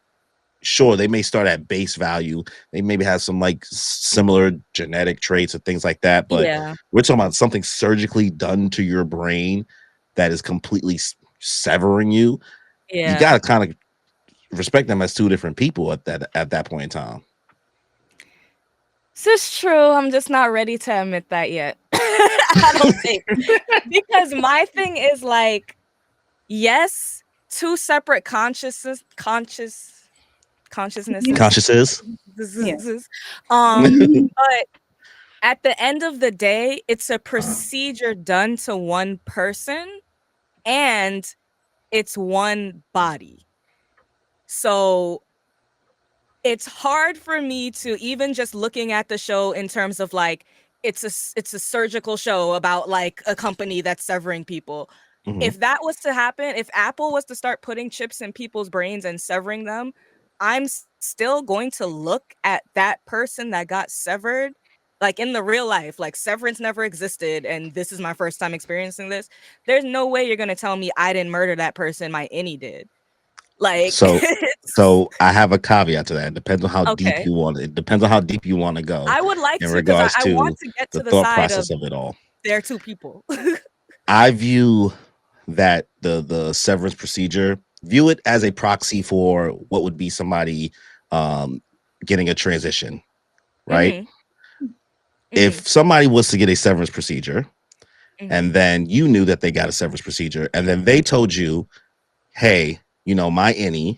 Speaker 3: sure, they may start at base value. They maybe have some like similar genetic traits and things like that, but
Speaker 1: Yeah.
Speaker 3: we're talking about something surgically done to your brain that is completely severing you. You got
Speaker 1: Yeah.
Speaker 3: to kind of respect them as two different people at that point in time.
Speaker 1: This is true. I'm just not ready to admit that yet. I don't think. Because my thing is like, yes, two separate consciousnesses.
Speaker 3: Conscious is.
Speaker 4: Yeah.
Speaker 1: But at the end of the day, it's a procedure done to one person and it's one body. So it's hard for me to, even just looking at the show in terms of like it's a surgical show about like a company that's severing people.
Speaker 3: Mhm.
Speaker 1: If that was to happen, if Apple was to start putting chips in people's brains and severing them, I'm still going to look at that person that got severed like in the real life, like Severance never existed and this is my first time experiencing this. There's no way you're going to tell me I didn't murder that person, my any did. Like
Speaker 3: So
Speaker 1: it's
Speaker 3: so I have a caveat to that. It depends on how deep
Speaker 1: okay.
Speaker 3: you want it. It depends on how deep you want to go
Speaker 1: I would like
Speaker 3: in
Speaker 1: to, because
Speaker 3: regards
Speaker 1: I want
Speaker 3: to
Speaker 1: to get
Speaker 3: the
Speaker 1: to the
Speaker 3: thought
Speaker 1: side of
Speaker 3: process of it all.
Speaker 1: they're two people.
Speaker 3: I view that the severance procedure, view it as a proxy for what would be somebody um getting a transition, right?
Speaker 1: Mhm, mhm,
Speaker 3: If somebody was to get a severance procedure
Speaker 1: mhm,
Speaker 3: and then you knew that they got a severance procedure and then they told you, hey, my innie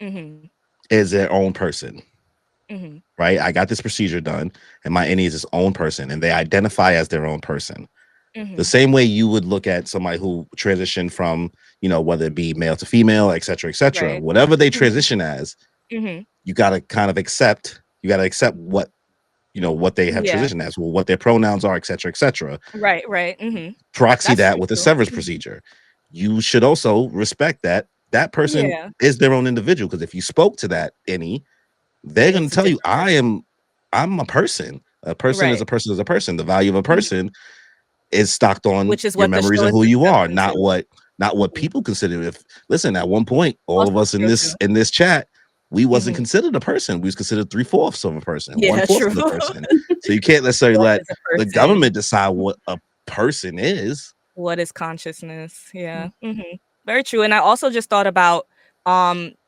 Speaker 1: mhm,
Speaker 3: is their own person,
Speaker 1: mhm,
Speaker 3: right? I got this procedure done and my innie is his own person and they identify as their own person. The
Speaker 1: mhm.
Speaker 3: same way you would look at somebody who transitioned from, whether it be male to female, et cetera,
Speaker 1: Right.
Speaker 3: whatever they
Speaker 1: Mhm,
Speaker 3: transition as,
Speaker 1: mhm.
Speaker 3: you got to kind of accept, what they have
Speaker 1: Yeah.
Speaker 3: transitioned as, well, what their pronouns are, et cetera.
Speaker 1: Right, right, mhm.
Speaker 3: Proxy
Speaker 1: That's
Speaker 3: that
Speaker 1: true
Speaker 3: with a
Speaker 1: too.
Speaker 3: severance
Speaker 1: Mhm.
Speaker 3: procedure. You should also respect that that person
Speaker 1: Yeah.
Speaker 3: is their own individual. Because if you spoke to that any, they're going
Speaker 1: It's
Speaker 3: to
Speaker 1: a
Speaker 3: tell you,
Speaker 1: different person.
Speaker 3: I'm a person. A person is
Speaker 1: Right.
Speaker 3: a person is a person. The value of a
Speaker 1: Mhm.
Speaker 3: person is stocked on
Speaker 1: Which is
Speaker 3: your
Speaker 1: what the
Speaker 3: memories
Speaker 1: show
Speaker 3: and
Speaker 1: is
Speaker 3: who you are,
Speaker 1: accustomed
Speaker 3: not
Speaker 1: to.
Speaker 3: what people consider. If listen, at one point, all of
Speaker 1: Also
Speaker 3: us in
Speaker 1: true,
Speaker 3: this chat, we wasn't
Speaker 1: Mhm.
Speaker 3: considered a person. We was considered 3/4 of a person,
Speaker 1: Yeah,
Speaker 3: 1/4
Speaker 1: true.
Speaker 3: of a person. So you can't necessarily
Speaker 1: What
Speaker 3: let
Speaker 1: is a
Speaker 3: the
Speaker 1: person?
Speaker 3: government decide what a person is.
Speaker 1: What is consciousness? Yeah. Very true. And I also just thought about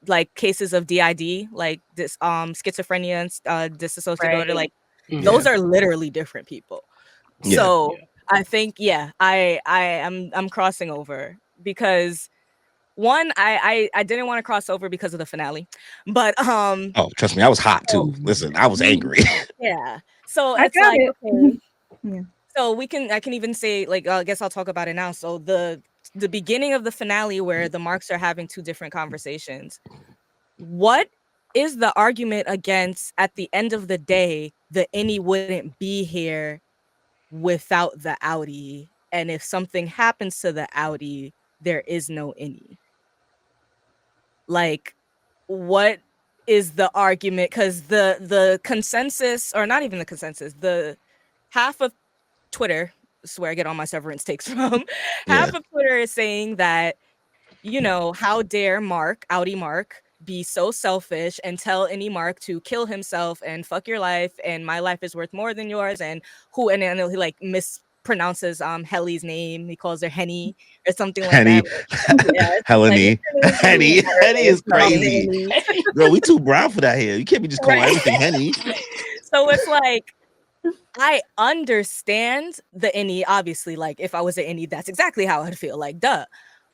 Speaker 1: like cases of DID, like this schizophrenia and disassociative disorder,
Speaker 4: Right.
Speaker 1: like
Speaker 2: Mhm.
Speaker 1: those are literally different people.
Speaker 3: Yeah.
Speaker 1: So I think I'm crossing over because one, I didn't want to cross over because of the finale. But
Speaker 3: Oh, trust me, I was hot too. Listen, I was angry.
Speaker 1: yeah. So
Speaker 4: I
Speaker 1: it's
Speaker 4: got
Speaker 1: like,
Speaker 4: it.
Speaker 1: okay.
Speaker 4: Yeah.
Speaker 1: So I can even say, like, I guess I'll talk about it now. So the beginning of the finale where the Marks are having two different conversations. What is the argument against, at the end of the day, the Innie wouldn't be here without the Outie, and if something happens to the Outie, there is no Innie? Like, what is the argument? Because the consensus, or not even the consensus, the half of Twitter, this is where I get all my Severance takes from. Half of Twitter is saying that, how dare Outie Mark, be so selfish and tell any Mark to kill himself and fuck your life, and my life is worth more than yours, and then he like mispronounces Helly's name. He calls her Henny or something like
Speaker 3: Henny,
Speaker 1: that. Yeah, it's like,
Speaker 3: Heleny, Henny is crazy.
Speaker 1: Henny.
Speaker 3: Girl, we too brown for that here. You can't be just calling everything Henny.
Speaker 1: So it's like, I understand the Innie, obviously, like, if I was an Innie, that's exactly how I'd feel, like, duh.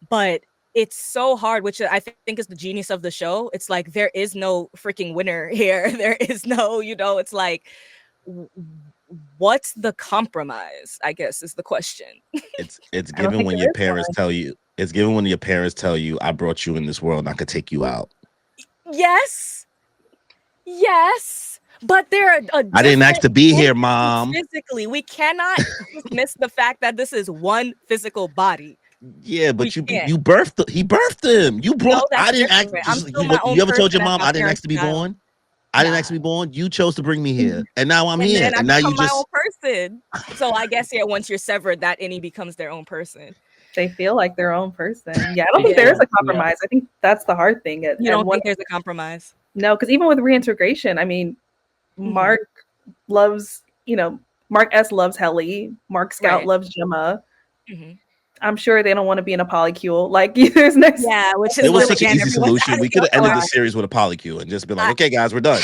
Speaker 1: But it's so hard, which I think is the genius of the show. It's like, there is no freaking winner here. There is no, it's like, what's the compromise, I guess, is the question.
Speaker 3: It's
Speaker 4: I don't
Speaker 3: given
Speaker 4: think
Speaker 3: when
Speaker 4: there
Speaker 3: your
Speaker 4: is
Speaker 3: parents
Speaker 4: one.
Speaker 3: tell you. It's given when your parents tell you, "I brought you in this world, and I could take you out."
Speaker 1: Yes. But they're
Speaker 3: I didn't ask to be here, Mom.
Speaker 1: physically. We cannot dismiss the fact that this is one physical body.
Speaker 3: Yeah, but
Speaker 1: We can't.
Speaker 3: you birthed. He birthed him. You brought.
Speaker 1: No, that's
Speaker 3: I didn't ask.
Speaker 1: different. I'm still my own
Speaker 3: You ever told your
Speaker 1: person as
Speaker 3: mom,
Speaker 1: my
Speaker 3: "I didn't ask
Speaker 1: parents'
Speaker 3: to be
Speaker 1: child.
Speaker 3: born"? I didn't ask to be born. You chose to bring me here, and now I'm
Speaker 1: And
Speaker 3: here.
Speaker 1: then I
Speaker 3: And now you
Speaker 1: become my own
Speaker 3: just.
Speaker 1: person. So I guess, yeah, once you're severed, that Innie becomes their own person.
Speaker 4: They feel like their own person. Yeah, I don't think
Speaker 1: Yeah.
Speaker 4: there is a compromise. I think that's the hard thing.
Speaker 1: You don't think there's a compromise?
Speaker 4: No, because even with reintegration, I mean, Mark loves, Mark S loves Helly. Mark Scout
Speaker 1: Right.
Speaker 4: loves Gemma. I'm sure they don't want to be in a polycule. Like, there's next.
Speaker 1: Yeah, which
Speaker 3: It
Speaker 1: is
Speaker 3: was
Speaker 1: what,
Speaker 3: such an
Speaker 1: again,
Speaker 3: easy
Speaker 1: everyone's
Speaker 3: solution. We
Speaker 1: asking
Speaker 3: could have ended
Speaker 1: for.
Speaker 3: the series with a polycule and just been like, "Okay, guys, we're done.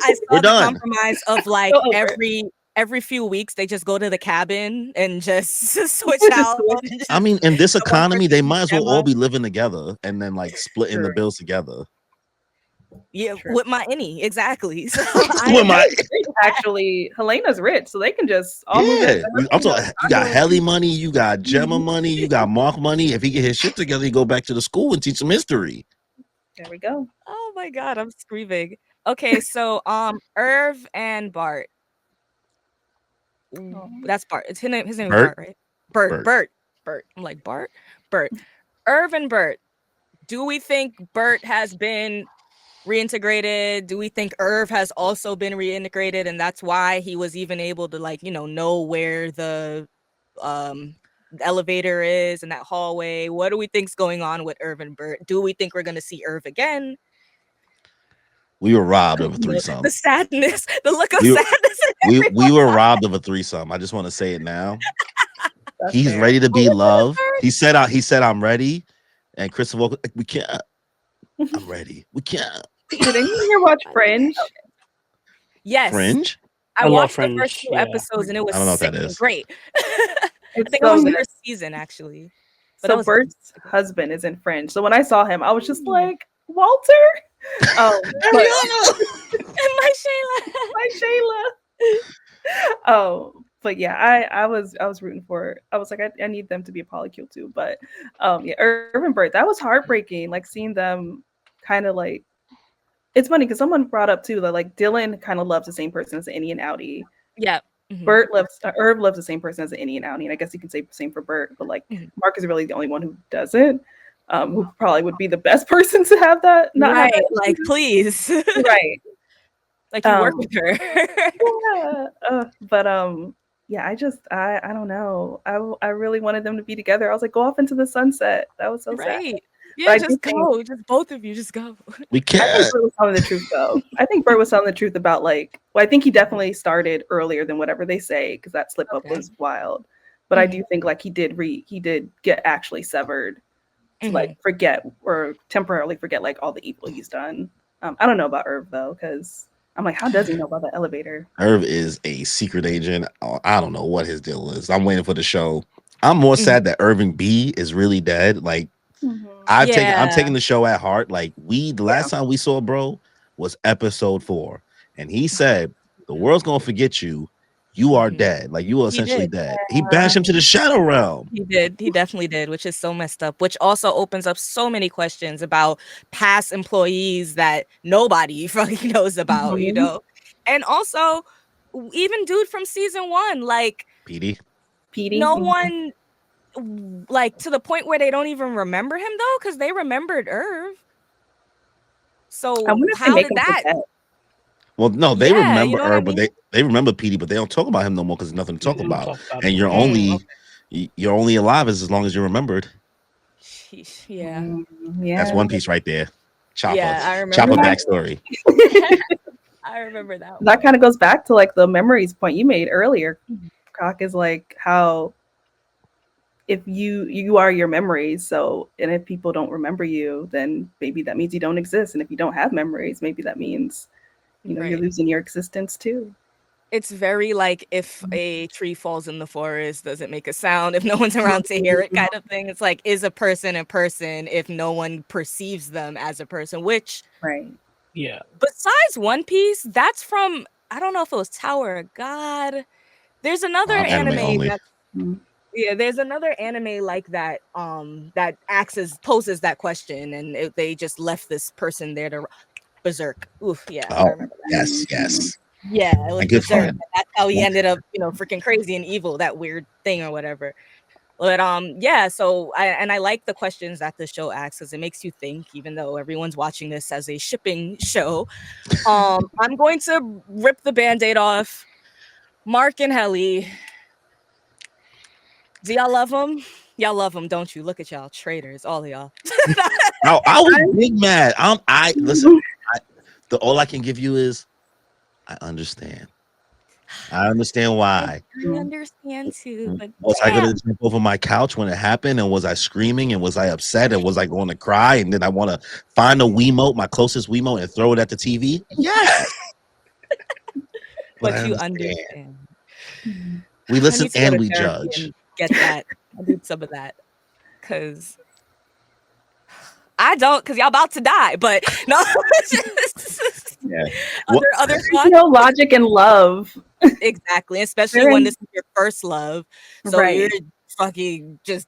Speaker 1: I saw
Speaker 3: We're
Speaker 1: the
Speaker 3: done."
Speaker 1: compromise of, like,
Speaker 4: So over it.
Speaker 1: every few weeks they just go to the cabin and just switch
Speaker 4: Just
Speaker 1: out.
Speaker 4: switch.
Speaker 1: And
Speaker 3: I
Speaker 1: just,
Speaker 3: mean, in this
Speaker 1: the one
Speaker 3: economy,
Speaker 1: person
Speaker 3: they
Speaker 1: is
Speaker 3: might as well all
Speaker 1: Gemma.
Speaker 3: be living together and then like splitting the
Speaker 4: True.
Speaker 3: bills together.
Speaker 1: Yeah,
Speaker 4: True.
Speaker 1: with my Innie, exactly. So
Speaker 3: With my
Speaker 4: Actually, Helena's rich, so they can just all move
Speaker 3: yeah,
Speaker 4: in.
Speaker 3: I'm talking. You got Helly money, you got Gemma money, you got Mark money. If he get his shit together, he go back to the school and teach some history.
Speaker 4: There we go.
Speaker 1: Oh my god, I'm screaming. Okay, so Irv and Bart. That's Bart. It's his name is
Speaker 3: Bert?
Speaker 1: Bart, right? Bert. I'm like, Bart? Bert. Irv and Bert. Do we think Bert has been reintegrated? Do we think Irv has also been reintegrated, and that's why he was even able to, like, know where the elevator is in that hallway? What do we think's going on with Irv and Bert? Do we think we're gonna see Irv again?
Speaker 3: We were robbed of a threesome.
Speaker 1: The sadness, the look of
Speaker 3: We were-
Speaker 1: sadness.
Speaker 3: We were robbed of a threesome. I just want to say it now.
Speaker 4: That's
Speaker 3: He's
Speaker 4: fair.
Speaker 3: ready to be
Speaker 1: Oh,
Speaker 3: loved. He said I'm ready. And Christopher Walken, we can't. I'm ready. We can't.
Speaker 4: Did anyone here watch Fringe?
Speaker 1: Yes.
Speaker 3: Fringe?
Speaker 1: I
Speaker 2: love
Speaker 1: watched
Speaker 2: Fringe,
Speaker 1: the first 2
Speaker 2: yeah.
Speaker 1: episodes and it was
Speaker 3: I don't know what
Speaker 1: sick
Speaker 3: that
Speaker 1: and
Speaker 3: is.
Speaker 1: great. I
Speaker 4: It's
Speaker 1: think I watched
Speaker 4: so
Speaker 1: the
Speaker 4: good.
Speaker 1: first season, actually. But
Speaker 4: So Bert's husband is in Fringe. So when I saw him, I was just like, Walter? Oh,
Speaker 1: and my Shayla.
Speaker 4: my Shayla. Oh, but yeah, I was rooting for it. I was like, I need them to be a polycule too. But yeah, Irv and Bert, that was heartbreaking. Like seeing them kind of like, it's funny because someone brought up too that like Dylan kind of loves the same person as the Innie and Outie.
Speaker 1: Yeah.
Speaker 4: Irv loves the same person as the Innie and Outie, and I guess you can say the same for Bert. But like Mark is really the only one who doesn't. Who probably would be the best person to have that. Not have
Speaker 1: Right,
Speaker 4: that.
Speaker 1: like, please.
Speaker 4: Right.
Speaker 1: Like, you work with her.
Speaker 4: Yeah. But Yeah, I don't know. I really wanted them to be together. I was like, go off into the sunset. That was so sad.
Speaker 1: Right.
Speaker 4: But
Speaker 1: Yeah,
Speaker 4: I do
Speaker 1: just
Speaker 4: think
Speaker 1: go. Just both of you, just go.
Speaker 3: We
Speaker 4: I think
Speaker 3: can't.
Speaker 4: Bert was telling the truth though. I think Bert was telling the truth about like well, I think he definitely started earlier than whatever they say because that slip up
Speaker 1: Okay.
Speaker 4: was wild. But I do think like he did get actually severed to like forget or temporarily forget like all the evil he's done. I don't know about Irv though because I'm like, how does he know about the elevator?
Speaker 3: Irv is a secret agent. I don't know what his deal is. I'm waiting for the show. I'm more sad that Irving B is really dead. Like I'm
Speaker 1: Yeah.
Speaker 3: taking the show at heart. Like the last time we saw bro was episode 4. And he said, the world's gonna forget you. You are dead. Like you are
Speaker 1: He
Speaker 3: essentially
Speaker 1: did.
Speaker 3: dead. He banished him to the shadow realm.
Speaker 1: He did. He definitely did, which is so messed up, which also opens up so many questions about past employees that nobody fucking knows about, you know? And also, even dude from season 1, like,
Speaker 3: Petey.
Speaker 1: no one, like, to the point where they don't even remember him, though, because they remembered Irv. So,
Speaker 4: I wonder if they
Speaker 1: how
Speaker 4: make
Speaker 1: did
Speaker 4: him
Speaker 1: that?
Speaker 4: forget.
Speaker 3: Well, no, they
Speaker 1: Yeah,
Speaker 3: remember
Speaker 1: you know what
Speaker 3: her,
Speaker 1: I
Speaker 3: but
Speaker 1: mean?
Speaker 3: they remember Petey, but they don't talk about him no more because there's nothing to talk
Speaker 2: They don't
Speaker 3: about.
Speaker 2: talk about
Speaker 3: And
Speaker 2: him.
Speaker 3: you're only alive as long as you're remembered.
Speaker 1: Sheesh, yeah.
Speaker 4: Yeah.
Speaker 3: That's One Piece right there. Chopper.
Speaker 1: Yeah, I remember
Speaker 3: Chopper
Speaker 1: that.
Speaker 3: backstory.
Speaker 1: I remember that one.
Speaker 4: That kind of goes back to like the memories point you made earlier. Cock is like how if you are your memories, so and if people don't remember you, then maybe that means you don't exist. And if you don't have memories, maybe that means you're
Speaker 1: Right.
Speaker 4: losing your existence too.
Speaker 1: It's very like if a tree falls in the forest, does it make a sound if no one's around to hear it kind of thing. It's like, is a person if no one perceives them as a person, which
Speaker 4: Right.
Speaker 2: Yeah.
Speaker 1: besides One Piece, that's from, I don't know if it was Tower of God. There's another
Speaker 3: Anime
Speaker 1: anime
Speaker 3: only.
Speaker 1: that there's another anime like that that poses that question, and they just left this person there to Berserk. Oof, yeah, I
Speaker 3: Oh,
Speaker 1: remember that.
Speaker 3: yes.
Speaker 1: Yeah, it was
Speaker 3: And good
Speaker 1: Berserk.
Speaker 3: fun.
Speaker 1: That's how he ended up, freaking crazy and evil, that weird thing or whatever. But yeah, so I like the questions that the show asks because it makes you think, even though everyone's watching this as a shipping show. I'm going to rip the band-aid off. Mark and Helly. Do y'all love them? Y'all love them, don't you? Look at y'all, traitors, all of y'all.
Speaker 3: I was big mad. Listen. All I can give you is I understand. I understand why.
Speaker 1: I understand too, but
Speaker 3: Was I going to jump over my couch when it happened? And was I screaming? And was I upset? And was I going to cry? And then I want to find a Wiimote, my closest Wiimote, and throw it at the TV? Yes.
Speaker 1: but you understand.
Speaker 3: We listen and we judge.
Speaker 1: And get that. I need some of that. Because I don't, because y'all about to die. But no.
Speaker 3: Yeah.
Speaker 1: Other
Speaker 4: There's no logic in love.
Speaker 1: Exactly. Especially when this is your first love. So you're fucking just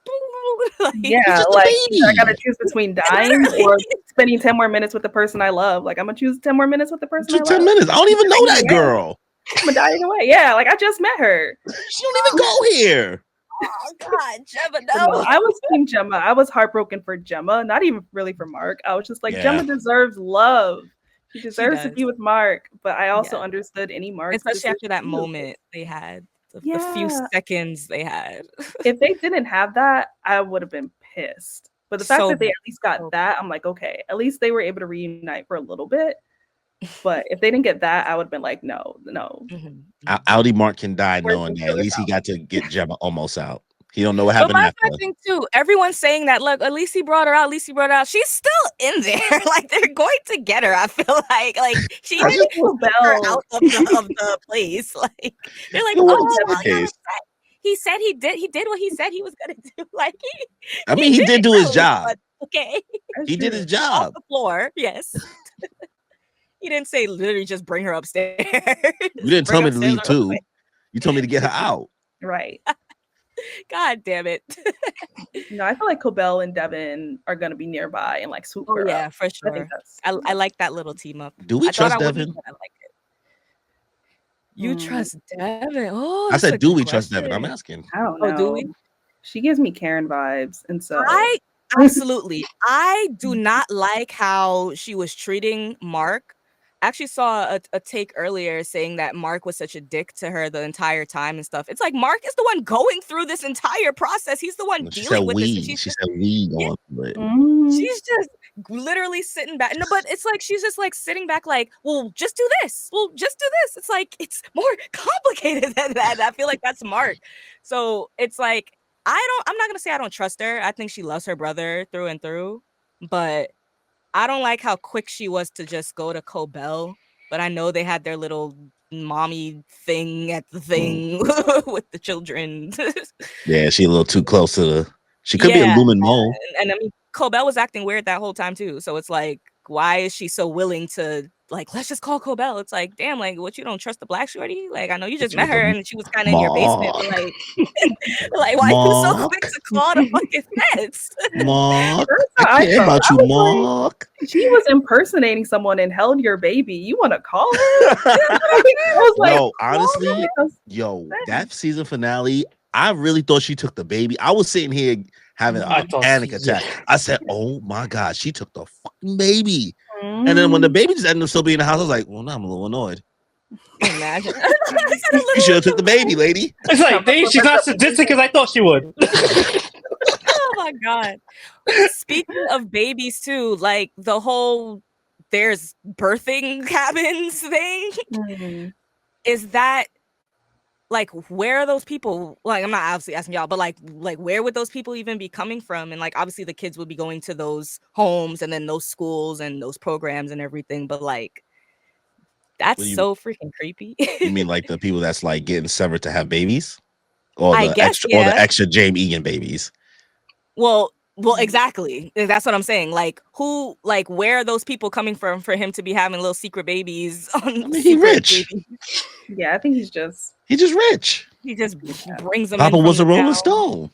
Speaker 1: like,
Speaker 4: yeah, like I gotta choose between dying or spending 10 more minutes with the person I love. Like I'm gonna choose 10 more minutes with the person I love.
Speaker 3: 10 minutes. I don't even know that girl.
Speaker 4: I'm gonna die either way. Yeah, like I just met her.
Speaker 3: She don't even go here.
Speaker 1: Oh God, Gemma,
Speaker 4: no. I was Team Gemma. I was heartbroken for Gemma, not even really for Mark. I was just like, Gemma deserves love. She deserves to be with Mark. But I also understood any Mark,
Speaker 1: especially after that moment they had. The few seconds they had.
Speaker 4: If they didn't have that, I would have been pissed. But the fact that they at least got that, I'm like, okay, at least they were able to reunite for a little bit. But if they didn't get that, I would have been like, no.
Speaker 3: Outie Mark can die knowing that at least he got to get Gemma almost out. He don't know what happened after.
Speaker 1: But my thing too, everyone's saying that, look, at least he brought her out, at least he brought her out. She's still in there. Like, they're going to get her, I feel like. Like, she didn't get her out of the place. Like, they're like, he said he did what he said he was gonna do. Like,
Speaker 3: he did do his job.
Speaker 1: Okay.
Speaker 3: He did his job.
Speaker 1: Off the floor, yes. He didn't say literally just bring her upstairs.
Speaker 3: You didn't tell me to leave too. You told me to get her out.
Speaker 4: Right.
Speaker 1: God damn it.
Speaker 4: No, I feel like Cobell and Devin are gonna be nearby and like swoop her up.
Speaker 1: For sure. I like that little team up.
Speaker 3: Do we trust Devin?
Speaker 1: I like it. You trust Devin? Oh,
Speaker 3: I said, do we trust Devin? I'm asking.
Speaker 4: I don't know.
Speaker 1: Do we?
Speaker 4: She gives me Karen vibes, and so
Speaker 1: absolutely. I do not like how she was treating Mark actually saw a take earlier saying that Mark was such a dick to her the entire time and stuff. It's like Mark is the one going through this entire process. He's the one
Speaker 3: She said
Speaker 1: dealing with this, and
Speaker 3: we. She said we going through it.
Speaker 1: she's just literally sitting back. No, but it's like she's just like sitting back, like, well, just do this. Well, just do this. It's like it's more complicated than that. I feel like that's Mark. So it's like I'm not gonna say I don't trust her. I think she loves her brother through and through, but I don't like how quick she was to just go to Cobell. But I know they had their little mommy thing at the thing with the children.
Speaker 3: Yeah, she a little too close to the. She could be a lumen mole.
Speaker 1: And I mean, Cobell was acting weird that whole time too. So it's like, why is she so willing to like, let's just call Cobell? It's like, damn, like, what, you don't trust the black shorty? Like, I know you just met her and she was kind of in your basement, but like, like, why are you so quick to call the fucking feds?
Speaker 3: Mark, I care about you, Mark.
Speaker 4: Like, she was impersonating someone and held your baby. You want to call her? I was like,
Speaker 3: no, honestly, that season finale, I really thought she took the baby. I was sitting here having a panic attack. I said, "Oh my god, she took the fucking baby!" And then when the baby just ended up still being in the house, I was like, "Well, now I'm a little annoyed."
Speaker 1: Imagine.
Speaker 3: You should have took the baby, lady.
Speaker 2: It's like, dang, she's not sadistic as I thought she would.
Speaker 1: Oh my god! Speaking of babies, too, like the whole there's birthing cabins thing. Is that like, where are those people? Like, I'm not obviously asking y'all, but like where would those people even be coming from? And like, obviously the kids would be going to those homes and then those schools and those programs and everything. But like, that's so freaking creepy.
Speaker 3: You mean like the people that's like getting severed to have babies, or
Speaker 1: I
Speaker 3: the
Speaker 1: guess,
Speaker 3: extra, or the extra James Egan babies?
Speaker 1: Well, exactly. That's what I'm saying. Like, who, like, where are those people coming from for him to be having little secret babies?
Speaker 3: I mean, he rich.
Speaker 4: Babies? Yeah, I think he's just
Speaker 3: rich.
Speaker 1: He just brings them.
Speaker 3: Papa
Speaker 1: in
Speaker 3: was a Rolling
Speaker 1: town.
Speaker 3: Stone.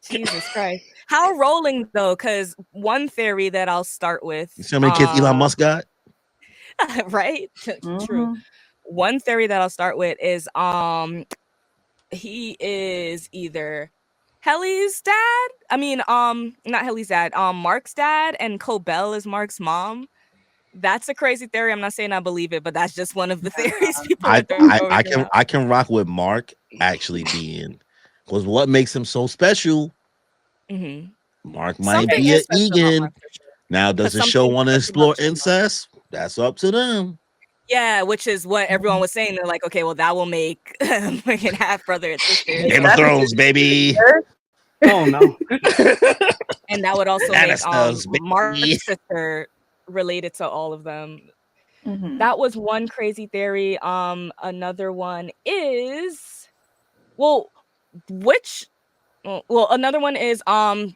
Speaker 1: Jesus Christ! How rolling though? Because one theory that I'll start with.
Speaker 3: You see how many kids Elon Musk got?
Speaker 1: Right. True. One theory that I'll start with is he is either Helly's dad. I mean, not Helly's dad. Mark's dad, and Cobell is Mark's mom. That's a crazy theory. I'm not saying I believe it, but that's just one of the theories people.
Speaker 3: I can rock with Mark actually being, because what makes him so special. Mark might be an Egan. Now, does the show want to explore incest? That's up to them.
Speaker 1: Yeah, which is what everyone was saying. They're like, okay, well, that will make freaking half brother and sister.
Speaker 3: Game of Thrones, baby.
Speaker 2: Oh no.
Speaker 1: And that would also make Mark's sister related to all of them. That was one crazy theory. Another one is, another one is,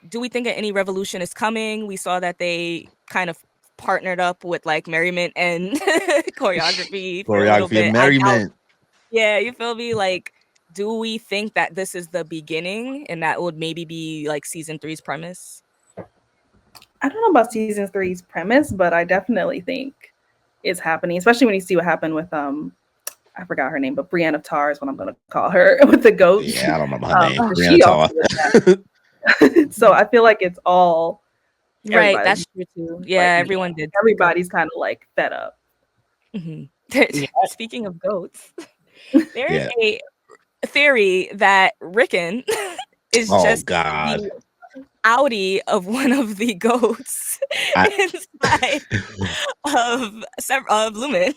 Speaker 1: do we think that any revolution is coming? We saw that they kind of partnered up with like Merriment and choreography
Speaker 3: and Merriment.
Speaker 1: Yeah, you feel me? Like, do we think that this is the beginning and that would maybe be like season 3's premise?
Speaker 4: I don't know about season 3's premise, but I definitely think it's happening, especially when you see what happened with I forgot her name, but Brienne of Tar is what I'm going to call her, with the goat.
Speaker 3: Yeah, I don't remember her name. Brienne of
Speaker 4: Tar. So I feel like it's all
Speaker 1: right. That's true too. Yeah, like, everyone did.
Speaker 4: Everybody's kind of like fed up.
Speaker 1: Speaking of goats, there's a theory that Rickon is just the outie of one of the goats inside of Lumen.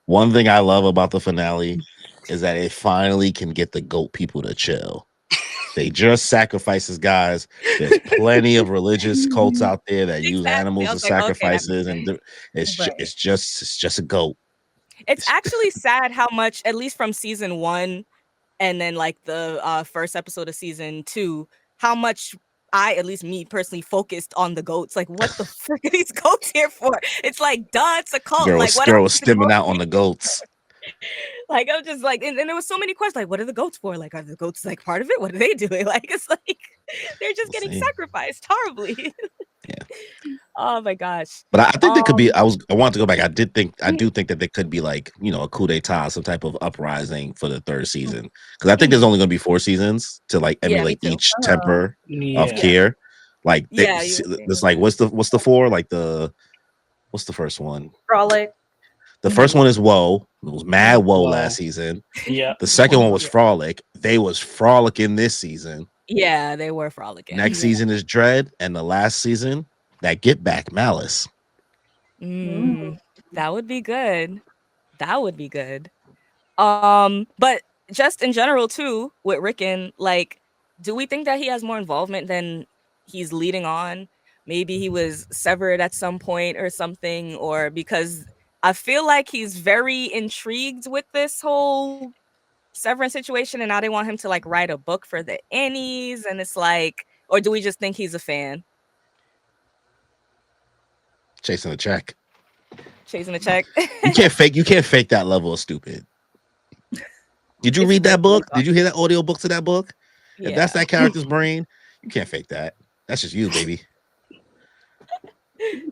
Speaker 3: One thing I love about the finale is that it finally can get the goat people to chill. They just sacrifices guys. There's plenty of religious cults out there that use animals as sacrifices, and it's just a goat.
Speaker 1: It's actually sad how much, at least from season 1, and then like the first episode of season 2, how much at least me personally, focused on the goats. Like, what the frick are these goats here for? It's like, duh, it's a cult.
Speaker 3: Girl,
Speaker 1: like, what
Speaker 3: was stimming out on the goats.
Speaker 1: Like, I'm just like, and there was so many questions. Like, what are the goats for? Like, are the goats like part of it? What are they doing? Like, it's like they're just getting sacrificed horribly.
Speaker 3: Yeah.
Speaker 1: Oh my gosh.
Speaker 3: But I think there could be. I want to go back. I do think that there could be like, a coup d'etat, some type of uprising for the 3rd season, because I think there's only going to be 4 seasons to like emulate each temper of care. Like, it's like what's the 4? Like what's the first one?
Speaker 4: Frolic.
Speaker 3: The first one is Woe. It was mad Woe
Speaker 2: Whoa.
Speaker 3: last season.
Speaker 2: Yeah.
Speaker 3: The second one was
Speaker 1: Yeah.
Speaker 3: Frolic. They was frolicking this season.
Speaker 1: Yeah, they were frolicking.
Speaker 3: Next season is Dread, and the last season, that Get Back Malice.
Speaker 1: That would be good. That would be good. But just in general too, with Rickon, like, do we think that he has more involvement than he's leading on? Maybe he was severed at some point or something, or because I feel like he's very intrigued with this whole Severance situation, and now they want him to like write a book for the Annies, and it's like, or do we just think he's a fan
Speaker 3: Chasing a check.
Speaker 1: chasing a check?
Speaker 3: You can't fake that level of stupid. Did you
Speaker 1: If
Speaker 3: read
Speaker 1: you
Speaker 3: that
Speaker 1: really
Speaker 3: book? Did you hear that audio book to that book? If that's
Speaker 1: Yeah.
Speaker 3: that character's brain, you can't fake that. That's just you, baby.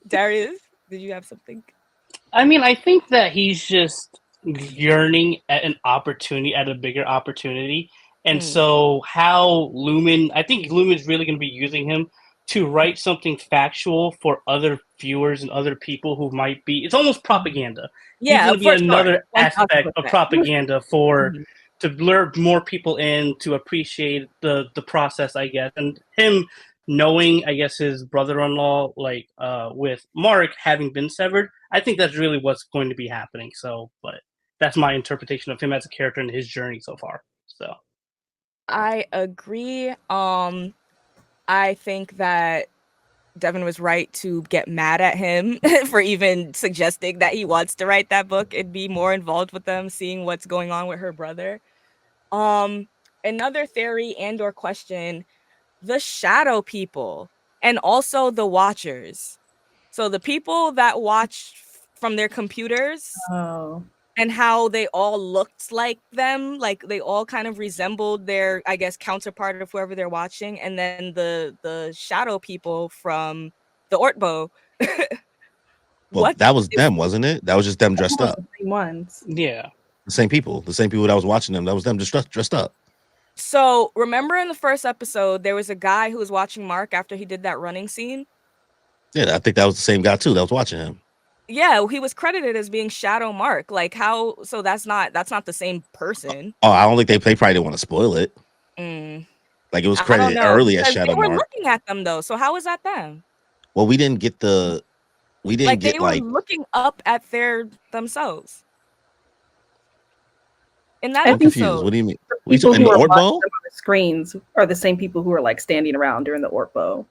Speaker 1: Darius, did you have something?
Speaker 2: I mean, I think that he's just yearning at an opportunity, at a bigger opportunity. And so how I think Lumen's really going to be using him to write something factual for other viewers and other people who might be, it's almost propaganda. He's
Speaker 1: Yeah,
Speaker 2: going to be
Speaker 1: for sure.
Speaker 2: another aspect of
Speaker 1: 1000%.
Speaker 2: propaganda for,
Speaker 1: Mhm.
Speaker 2: to lure more people in to appreciate the process, I guess. And him knowing, I guess, his brother-in-law, like with Mark having been severed, I think that's really what's going to be happening. So, but that's my interpretation of him as a character and his journey so far. So,
Speaker 1: I agree. I think that Devin was right to get mad at him for even suggesting that he wants to write that book and be more involved with them, seeing what's going on with her brother. Another theory and or question, the shadow people and also the watchers. So the people that watch from their computers
Speaker 4: Oh.
Speaker 1: and how they all looked like them, like they all kind of resembled their, I guess, counterpart of whoever they're watching, and then the shadow people from the Ortbo.
Speaker 3: Well,
Speaker 1: What
Speaker 3: that was
Speaker 1: is,
Speaker 3: them, wasn't it? That was just them dressed up.
Speaker 4: The same ones.
Speaker 2: yeah.
Speaker 3: The same people that was watching them. That was them just dressed up.
Speaker 1: so remember in the first episode there was a guy who was watching Mark after he did that running scene?
Speaker 3: Yeah, I think that was the same guy too that was watching him.
Speaker 1: Yeah, he was credited as being Shadow Mark. Like how, so that's not the same person.
Speaker 3: Oh, I don't think they probably didn't want to spoil it.
Speaker 1: Mm.
Speaker 3: Like it was
Speaker 1: I don't
Speaker 3: credited
Speaker 1: know,
Speaker 3: early as
Speaker 1: because
Speaker 3: Shadow
Speaker 1: they were
Speaker 3: Mark.
Speaker 1: looking at them though. So how is that them?
Speaker 3: Well, we didn't get
Speaker 1: Like they were looking up at themselves in that
Speaker 3: I'm
Speaker 4: I think
Speaker 3: confused.
Speaker 1: episode.
Speaker 3: What do you mean?
Speaker 4: the people
Speaker 3: In
Speaker 4: who
Speaker 3: the
Speaker 4: are watching
Speaker 3: Ortbo?
Speaker 4: them on the screens are the same people who are like standing around during the Ortbo.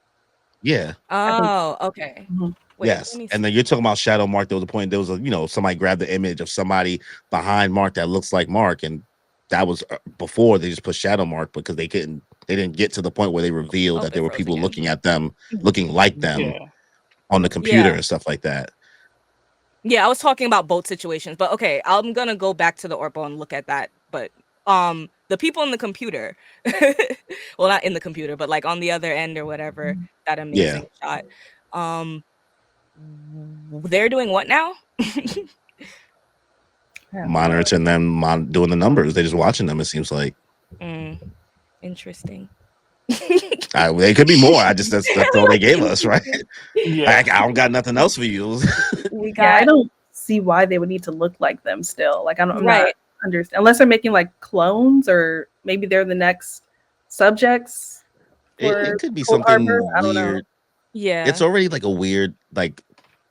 Speaker 3: Yeah.
Speaker 1: Oh, okay.
Speaker 4: Mhm.
Speaker 1: Wait,
Speaker 3: Yes.
Speaker 1: let me
Speaker 3: And
Speaker 1: see.
Speaker 3: then you're talking about Shadow Mark. There was a point. There was somebody grabbed the image of somebody behind Mark that looks like Mark, and that was before they just put Shadow Mark because they didn't get to the point where they revealed
Speaker 1: Oh,
Speaker 3: that
Speaker 1: they
Speaker 3: there were
Speaker 1: froze
Speaker 3: people
Speaker 1: again.
Speaker 3: looking at them, looking like them
Speaker 2: Yeah.
Speaker 3: on the computer
Speaker 1: Yeah.
Speaker 3: and stuff like that.
Speaker 1: Yeah, I was talking about both situations, but okay, I'm gonna go back to the Orbo and look at that. But the people in the computer, well, not in the computer, but like on the other end or whatever, that amazing shot. They're doing what now?
Speaker 3: Monitoring them, doing the numbers. They're just watching them. It seems like
Speaker 1: Interesting.
Speaker 3: they could be more. That's all they gave us, right?
Speaker 2: Yeah.
Speaker 3: I don't got nothing else for you.
Speaker 1: We
Speaker 4: Yeah, I
Speaker 1: got
Speaker 4: don't see why they would need to look like them still. Like I'm not
Speaker 1: right.
Speaker 4: understand unless they're making like clones or maybe they're the next subjects for
Speaker 3: It could be
Speaker 4: Cold
Speaker 3: something
Speaker 4: Harbor. I don't know.
Speaker 3: weird.
Speaker 1: Yeah,
Speaker 3: It's already like a weird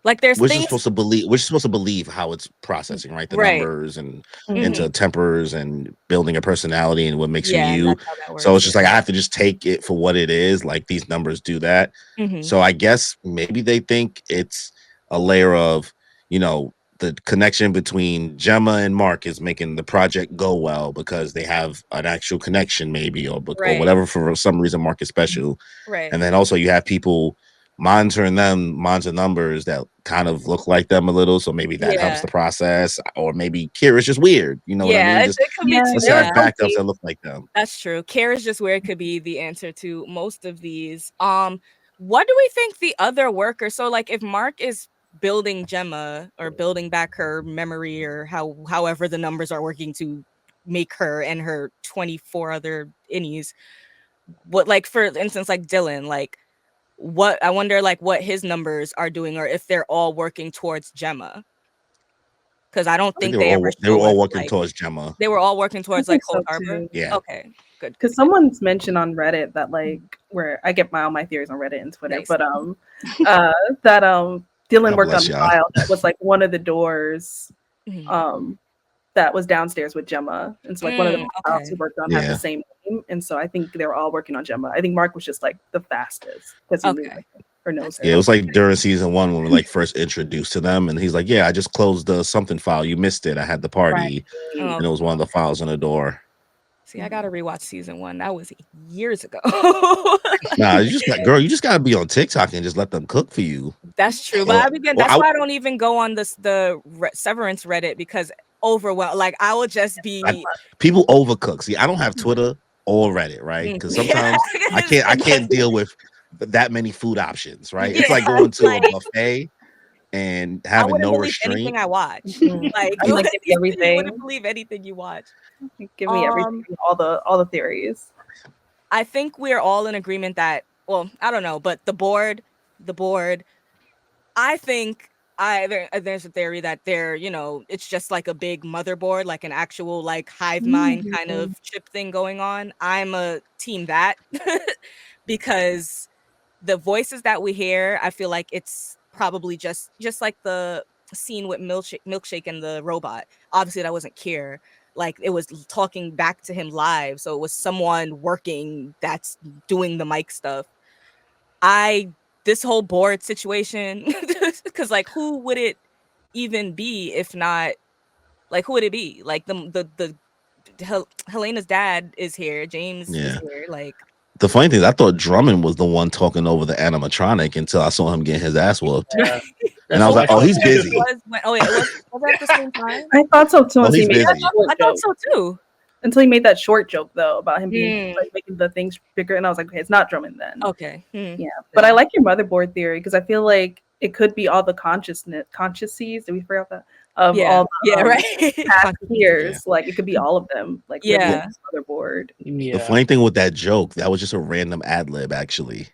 Speaker 1: like there's
Speaker 3: we're just
Speaker 1: things.
Speaker 3: supposed to believe. We're supposed to believe how it's processing, right? The
Speaker 1: Right.
Speaker 3: numbers and
Speaker 4: Mhm.
Speaker 3: into tempers and building a personality and what makes
Speaker 1: Yeah,
Speaker 3: you.
Speaker 1: that's how that works.
Speaker 3: So it's just like I have to just take it for what it is. Like these numbers do that.
Speaker 1: Mhm.
Speaker 3: So I guess maybe they think it's a layer of, the connection between Gemma and Mark is making the project go well because they have an actual connection, maybe, or
Speaker 1: Right.
Speaker 3: whatever. For some reason, Mark is special.
Speaker 1: Right.
Speaker 3: And then also you have people monitor numbers that kind of look like them a little. So maybe that helps
Speaker 1: Yeah.
Speaker 3: the process. Or maybe Kira's just weird. You know what I
Speaker 1: Yeah,
Speaker 3: mean?
Speaker 1: it
Speaker 3: Just
Speaker 1: could be
Speaker 4: Yeah,
Speaker 1: too.
Speaker 3: let's
Speaker 1: They were
Speaker 3: have backups
Speaker 1: healthy.
Speaker 3: that look like them.
Speaker 1: That's true. Care is just where it could be the answer to most of these. What do we think the other workers? So, like, if Mark is building Gemma or building back her memory or however the numbers are working to make her and her 24 other innies, what, like, for instance, like Dylan, like, what I wonder, like, what his numbers are doing or if they're all working towards Gemma. Because I don't
Speaker 3: I think
Speaker 1: think they ever
Speaker 3: they were
Speaker 1: show
Speaker 3: all
Speaker 1: us
Speaker 3: working
Speaker 1: like
Speaker 3: towards Gemma.
Speaker 1: they were all working towards like
Speaker 4: think
Speaker 1: Cold
Speaker 4: so,
Speaker 1: Harbor.
Speaker 4: too.
Speaker 3: Yeah.
Speaker 1: Okay, good.
Speaker 4: Because someone's mentioned on Reddit that like where I get all my theories on Reddit and Twitter,
Speaker 1: Nice.
Speaker 4: but that Dylan
Speaker 3: God
Speaker 4: worked on
Speaker 3: bless
Speaker 4: a
Speaker 3: y'all.
Speaker 4: file that was like one of the doors
Speaker 1: Mhm.
Speaker 4: that was downstairs with Gemma, and so like one of the files
Speaker 1: Okay.
Speaker 4: he worked on had
Speaker 3: Yeah.
Speaker 4: the same name, and so I think they were all working on Gemma. I think Mark was just like the fastest because he knew
Speaker 1: Okay.
Speaker 4: her knows
Speaker 3: Yeah, it was like during season 1 when we like first introduced to them, and he's like, "Yeah, I just closed the something file. You missed it. I had the party,
Speaker 1: Oh,
Speaker 3: and it was one of the files on the door."
Speaker 1: see, I gotta rewatch season 1. That was years ago.
Speaker 3: Nah, you just gotta be on TikTok and just let them cook for you.
Speaker 1: That's true,
Speaker 3: Well,
Speaker 1: but again,
Speaker 3: well,
Speaker 1: that's why I don't even go on Severance Reddit because overwhelmed. Like I will just be
Speaker 3: people overcook. See, I don't have Twitter or Reddit, right? Because sometimes I can't deal with that many food options, right? It's
Speaker 1: Yeah,
Speaker 3: like going to
Speaker 1: like,
Speaker 3: a buffet and
Speaker 1: I
Speaker 3: having
Speaker 1: wouldn't
Speaker 3: no
Speaker 1: believe anything
Speaker 3: restraint.
Speaker 1: I watch. Like
Speaker 4: I'm like, give me
Speaker 1: you
Speaker 4: everything.
Speaker 1: wouldn't believe anything you watch.
Speaker 4: Give me everything, all the theories.
Speaker 1: I think we're all in agreement that, well, I don't know, but the board, I think there's a theory that they're, it's just like a big motherboard, like an actual like hive mind kind of chip thing going on. I'm a team that because the voices that we hear, I feel like it's probably just like the scene with milkshake and the robot. Obviously that wasn't Kier. Like it was talking back to him live, so it was someone working that's doing the mic stuff. This whole board situation, because like who would it even be if not, like who would it be? Like Helena's dad is here, James is
Speaker 3: Yeah.
Speaker 1: here, like
Speaker 3: The funny thing is, I thought Drummond was the one talking over the animatronic until I saw him getting his ass whooped.
Speaker 2: Yeah.
Speaker 3: And I was like, "Oh, he's busy.
Speaker 1: it was at the same time.
Speaker 4: I thought so too.
Speaker 3: Oh,
Speaker 4: Until
Speaker 3: he's
Speaker 4: he made that
Speaker 3: busy.
Speaker 4: short
Speaker 1: I thought
Speaker 4: joke.
Speaker 1: so too.
Speaker 4: Until he made that short joke though about him being like making the things bigger, and I was like, okay, it's not Drummond then.
Speaker 1: Okay.
Speaker 4: Yeah, but I like your motherboard theory because I feel like it could be all the consciouses. Did we forget that? Of all the
Speaker 1: right.
Speaker 4: past years, like it could be all of them. Like living
Speaker 1: Yeah.
Speaker 4: on this motherboard.
Speaker 2: Yeah.
Speaker 3: The funny thing with that joke, that was just a random ad lib, actually,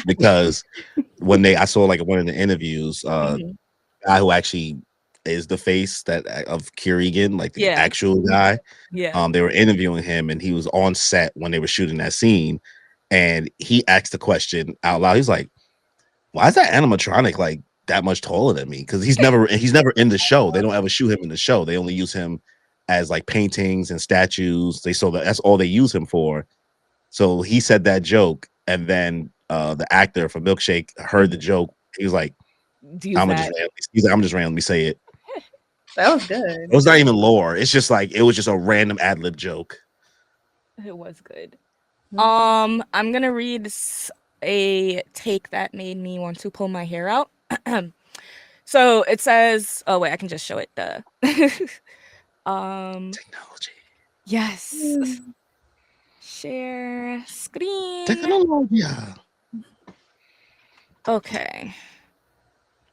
Speaker 3: because when I saw like one of the interviews, guy who actually is the face of Kirigan, like the actual guy.
Speaker 1: Yeah.
Speaker 3: They were interviewing him, and he was on set when they were shooting that scene, and he asked the question out loud. He's like, "Why is that animatronic like that much taller than me?" Because he's never in the show. They don't ever shoot him in the show. They only use him as like paintings and statues. That's all they use him for. So he said that joke, and then the actor from Milkshake heard the joke. He was like, I'm just randomly say it.
Speaker 4: That was good.
Speaker 3: It was not even lore. It's just like it was just a random ad lib joke.
Speaker 1: It was good. I'm gonna read a take that made me want to pull my hair out. So it says, oh wait, I can just show it.
Speaker 3: Technology.
Speaker 1: Yes. Share screen.
Speaker 3: Technology.
Speaker 1: Okay.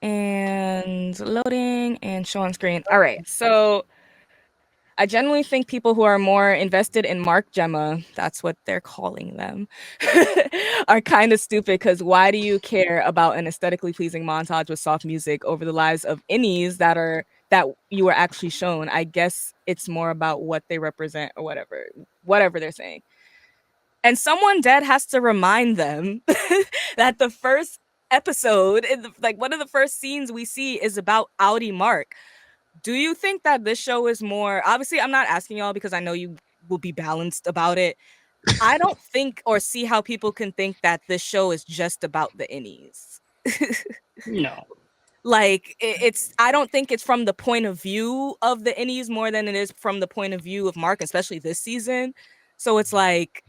Speaker 1: And loading and show on screen. All right. So I generally think people who are more invested in Mark Gemma, that's what they're calling them, are kind of stupid because why do you care about an aesthetically pleasing montage with soft music over the lives of innies that you were actually shown? I guess it's more about what they represent or whatever they're saying. And someone dead has to remind them that the first episode, like one of the first scenes we see is about Outie Mark. Do you think that this show is more, obviously I'm not asking y'all because I know you will be balanced about it. I don't think or see how people can think that this show is just about the innies.
Speaker 2: No.
Speaker 1: Like I don't think it's from the point of view of the innies more than it is from the point of view of Mark, especially this season. So it's like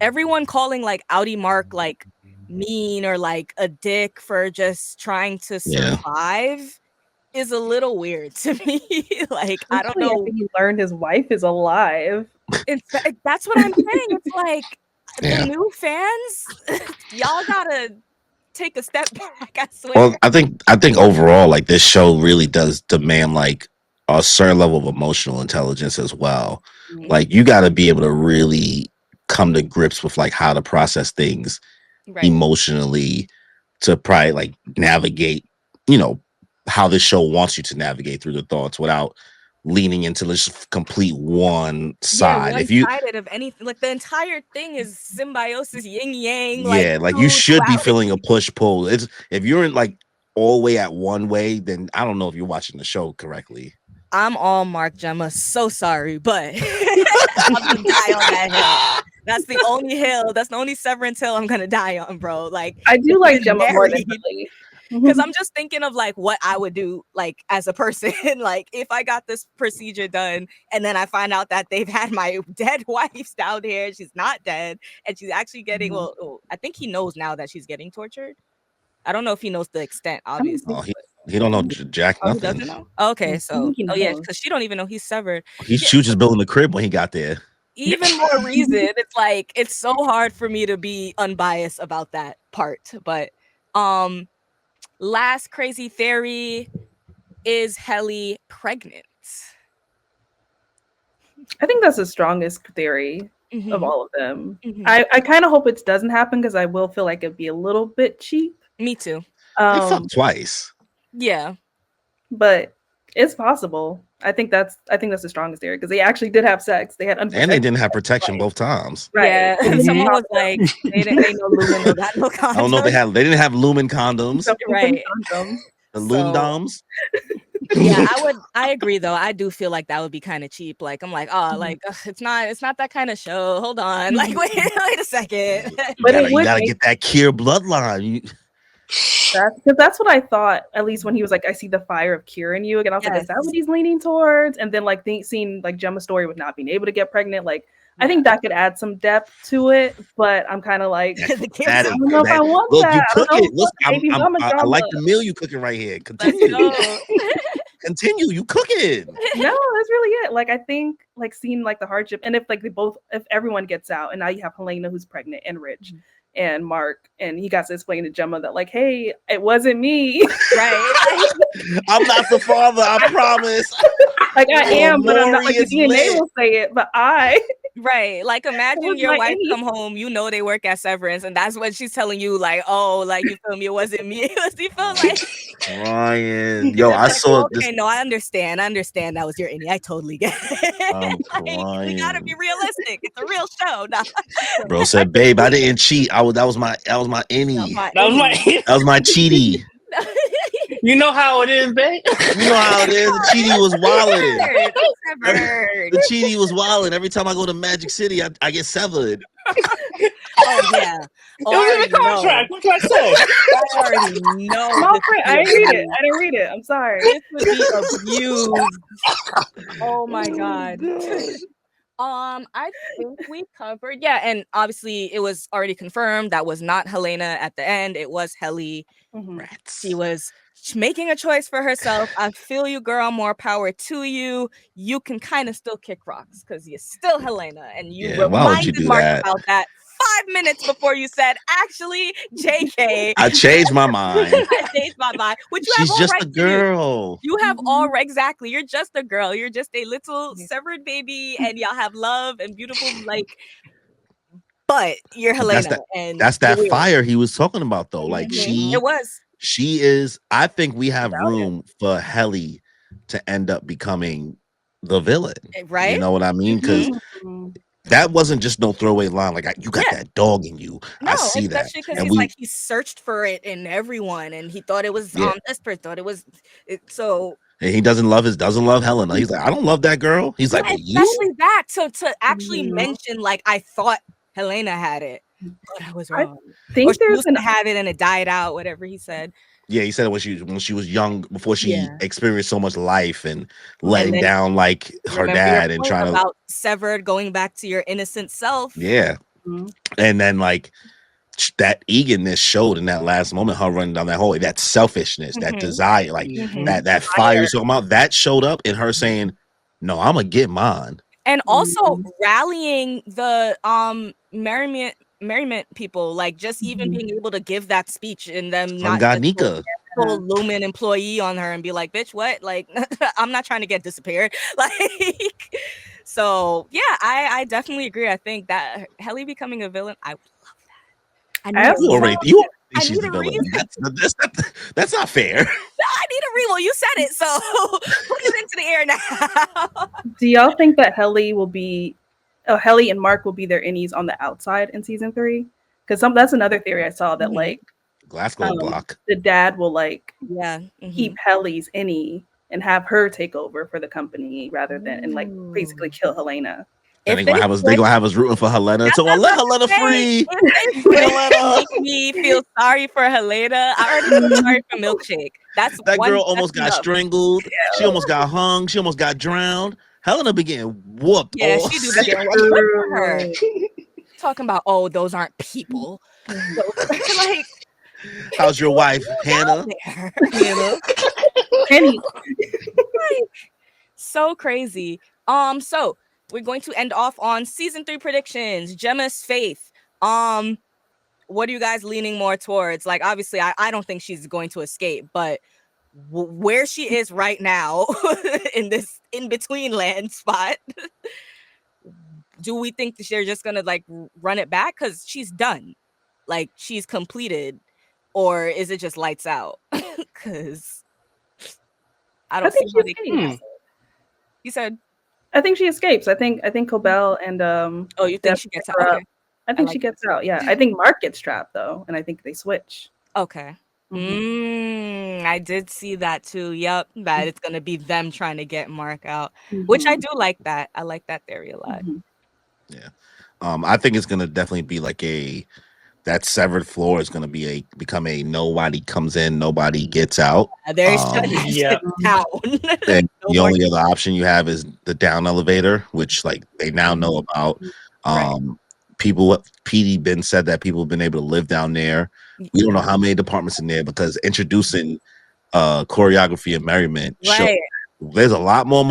Speaker 1: everyone calling like Outie Mark like mean or like a dick for just trying to survive is a little weird to me. Like, I don't know.
Speaker 4: I think he learned his wife is alive.
Speaker 1: That's what I'm saying. It's like the new fans, y'all gotta take a step back. I swear.
Speaker 3: Well, I think overall, like this show really does demand like a certain level of emotional intelligence as well. Like you got to be able to really come to grips with like how to process things emotionally to probably like navigate, how this show wants you to navigate through the thoughts without leaning into this complete one side. If you
Speaker 1: one-sided of anything, like the entire thing is symbiosis, yin yang,
Speaker 3: like you should be feeling a push pull. It's if you're in like all the way at one way, then I don't know if you're watching the show correctly.
Speaker 1: I'm all Mark Gemma. So sorry, but I'm gonna die on that hill. That's the only hill. That's the only Severance hill I'm gonna die on, bro. Like
Speaker 4: I do like Gemma more than Lily.
Speaker 1: Because I'm just thinking of like what I would do like as a person. Like if I got this procedure done and then I find out that they've had my dead wife's down here, she's not dead, and she's actually getting well, I think he knows now that she's getting tortured. I don't know if he knows the extent, obviously.
Speaker 3: He don't know Jack nothing.
Speaker 1: He doesn't know? Okay, so yeah, because she don't even know he's severed.
Speaker 3: She was just building the crib when he got there.
Speaker 1: Even more reason. It's like it's so hard for me to be unbiased about that part. But last crazy theory, is Helly pregnant?
Speaker 4: I think that's the strongest theory of all of them. I kind of hope it doesn't happen because I will feel like it'd be a little bit cheap.
Speaker 1: Me too.
Speaker 3: They fucked twice.
Speaker 1: Yeah,
Speaker 4: but it's possible. I think that's the strongest theory because they actually did have sex. They had
Speaker 3: and they didn't have protection both times.
Speaker 1: Right. Yeah, someone was like, they no lumen, no condoms.
Speaker 3: I don't know if they didn't have lumen condoms.
Speaker 1: Right.
Speaker 3: The Loondoms.
Speaker 1: Yeah, I agree though. I do feel like that would be kind of cheap. Like I'm like, it's not that kind of show. Hold on. Like wait a second.
Speaker 4: But
Speaker 3: you gotta get that Kier bloodline.
Speaker 4: That's what I thought, at least when he was like, I see the fire of Kier in you. Again, I was like, is that what he's leaning towards? And then like seeing like Gemma's story with not being able to get pregnant, like I think that could add some depth to it, but I'm kind of like, I don't know if I want that.
Speaker 3: You cook it. Look, I like the meal you cooking right here. Continue. Continue. You cook it.
Speaker 4: No, that's really it. Like I think like seeing like the hardship, and if everyone gets out, and now you have Helena who's pregnant and Rich. And Mark, and he got to explain to Gemma that, like, hey, it wasn't me.
Speaker 1: Right.
Speaker 3: I'm not the father, I promise.
Speaker 4: Like, I am, but I'm not, like, the DNA will say it, but
Speaker 1: Right. Like, imagine your wife come home, you know they work at Severance, and that's what she's telling you, like, oh, like, you feel me, it wasn't me. You feel like...
Speaker 3: Ryan. Yo, I saw
Speaker 1: this. No, I understand that was your innie. I totally get it.
Speaker 3: I'm crying.
Speaker 1: We gotta be realistic. It's a real show. Nah.
Speaker 3: Bro said, babe, I didn't cheat. That was my innie. That was my cheaty.
Speaker 2: You know how it is, babe.
Speaker 3: You know how it is. The cheaty was wildin'. The cheaty was wildin'. Every time I go to Magic City, I get severed.
Speaker 1: Oh yeah.
Speaker 2: It was in the contract. What can I say?
Speaker 1: I already know.
Speaker 4: I didn't read it. I'm sorry.
Speaker 1: This would be abused. Oh my god. I think we covered. Yeah, and obviously it was already confirmed that was not Helena at the end. It was Helly. She was making a choice for herself. I feel you, girl. More power to you. You can kind of still kick rocks because you're still Helena, and you reminded Mark about that 5 minutes before you said, actually, JK.
Speaker 3: I changed my mind.
Speaker 1: Which you
Speaker 3: She's
Speaker 1: have
Speaker 3: just a girl.
Speaker 1: You have all exactly. You're just a girl. You're just a little severed baby, and y'all have love and beautiful, like. But you're Helena.
Speaker 3: That's that fire he was talking about, though. Like
Speaker 1: it was.
Speaker 3: She is. I think we have room for Helly to end up becoming the villain.
Speaker 1: Right.
Speaker 3: You know what I mean? Because. That wasn't just no throwaway line. Like you got that dog in you. No, I see that.
Speaker 1: Because he's like he searched for it in everyone, and he thought it was desperate. Thought it was so.
Speaker 3: And he doesn't love Helena. He's like, I don't love that girl. He's like,
Speaker 1: especially that to actually mention like I thought Helena had it, but I was wrong.
Speaker 4: I think
Speaker 1: or she used to have it and it died out. Whatever he said.
Speaker 3: Yeah, he said when she was young, before she experienced so much life and letting down like her dad and trying to
Speaker 1: severed, going back to your innocent self.
Speaker 3: Yeah, and then like that eagerness showed in that last moment, her running down that hallway, that selfishness, that desire, like that fire you're talking about, that showed up in her saying, "No, I'm gonna get mine,"
Speaker 1: and also rallying the merriment people, like just even being able to give that speech and them not
Speaker 3: Nika
Speaker 1: full Lumen employee on her and be like, bitch, what? Like, I'm not trying to get disappeared. Like, so yeah, I definitely agree. I think that Helly becoming a villain, I would love that. I
Speaker 3: she's
Speaker 1: need
Speaker 3: the
Speaker 1: a
Speaker 3: villain.
Speaker 1: reason.
Speaker 3: That's not fair.
Speaker 1: I need a reason. You said it, so put it into the air now.
Speaker 4: Do y'all think that Helly and Mark will be their innies on the outside in season 3? Because that's another theory I saw that
Speaker 1: Mhm.
Speaker 4: like
Speaker 3: Glasgow block.
Speaker 4: the dad will like
Speaker 1: Yeah.
Speaker 4: keep Helly's innie and have her take over for the company rather than and like basically kill Helena.
Speaker 3: Then
Speaker 1: If
Speaker 3: they gonna have us rooting for Helena.
Speaker 1: That's
Speaker 3: So
Speaker 1: what I was
Speaker 3: let
Speaker 1: about to
Speaker 3: Helena
Speaker 1: say.
Speaker 3: free.
Speaker 1: If they
Speaker 3: Free
Speaker 1: switch and
Speaker 3: Helena.
Speaker 1: make me feel sorry for Helena, I already feel sorry for Milkshake. That's
Speaker 3: That
Speaker 1: one.
Speaker 3: girl almost
Speaker 1: That's
Speaker 3: got
Speaker 1: enough.
Speaker 3: strangled. She almost got hung. She almost got drowned. Helena be getting whooped.
Speaker 1: Yeah,
Speaker 3: all
Speaker 1: she do
Speaker 3: set.
Speaker 1: be getting good for her. Talking about, oh, those aren't people. So, like,
Speaker 3: How's your wife, Hannah?
Speaker 1: Hannah.
Speaker 4: Penny.
Speaker 1: Like, so crazy. So we're going to end off on season 3 predictions. Gemma's Faith. What are you guys leaning more towards? Like, obviously, I don't think she's going to escape, but where she is right now in this in between land spot, do we think that they're just gonna like run it back because she's done, like she's completed, or is it just lights out? Because I
Speaker 4: I
Speaker 1: don't
Speaker 4: think
Speaker 1: see
Speaker 4: she
Speaker 1: how they.
Speaker 4: escapes.
Speaker 1: You said,
Speaker 4: I think she escapes. I think Cobell and
Speaker 1: oh, you think
Speaker 4: Dev
Speaker 1: she gets
Speaker 4: pick
Speaker 1: out?
Speaker 4: her up.
Speaker 1: Okay,
Speaker 4: I
Speaker 1: I
Speaker 4: think
Speaker 1: like
Speaker 4: she gets out. Yeah, I think Mark gets trapped though, and I think they switch.
Speaker 1: okay. I did see that too. Yep, that it's gonna be them trying to get Mark out, which I do like that. I like that theory a lot.
Speaker 3: Yeah. I think it's gonna definitely be like that severed floor is gonna become a nobody comes in, nobody gets out.
Speaker 1: They're shutting that
Speaker 2: Yeah.
Speaker 1: shit down.
Speaker 3: And
Speaker 1: No
Speaker 3: the
Speaker 1: more
Speaker 3: only other option you have is the down elevator, which like they now know about.
Speaker 1: Right.
Speaker 3: People PD Ben said that people have been able to live down there. We don't know how many departments in there because introducing choreography and merriment show
Speaker 1: Right.
Speaker 3: there's a lot more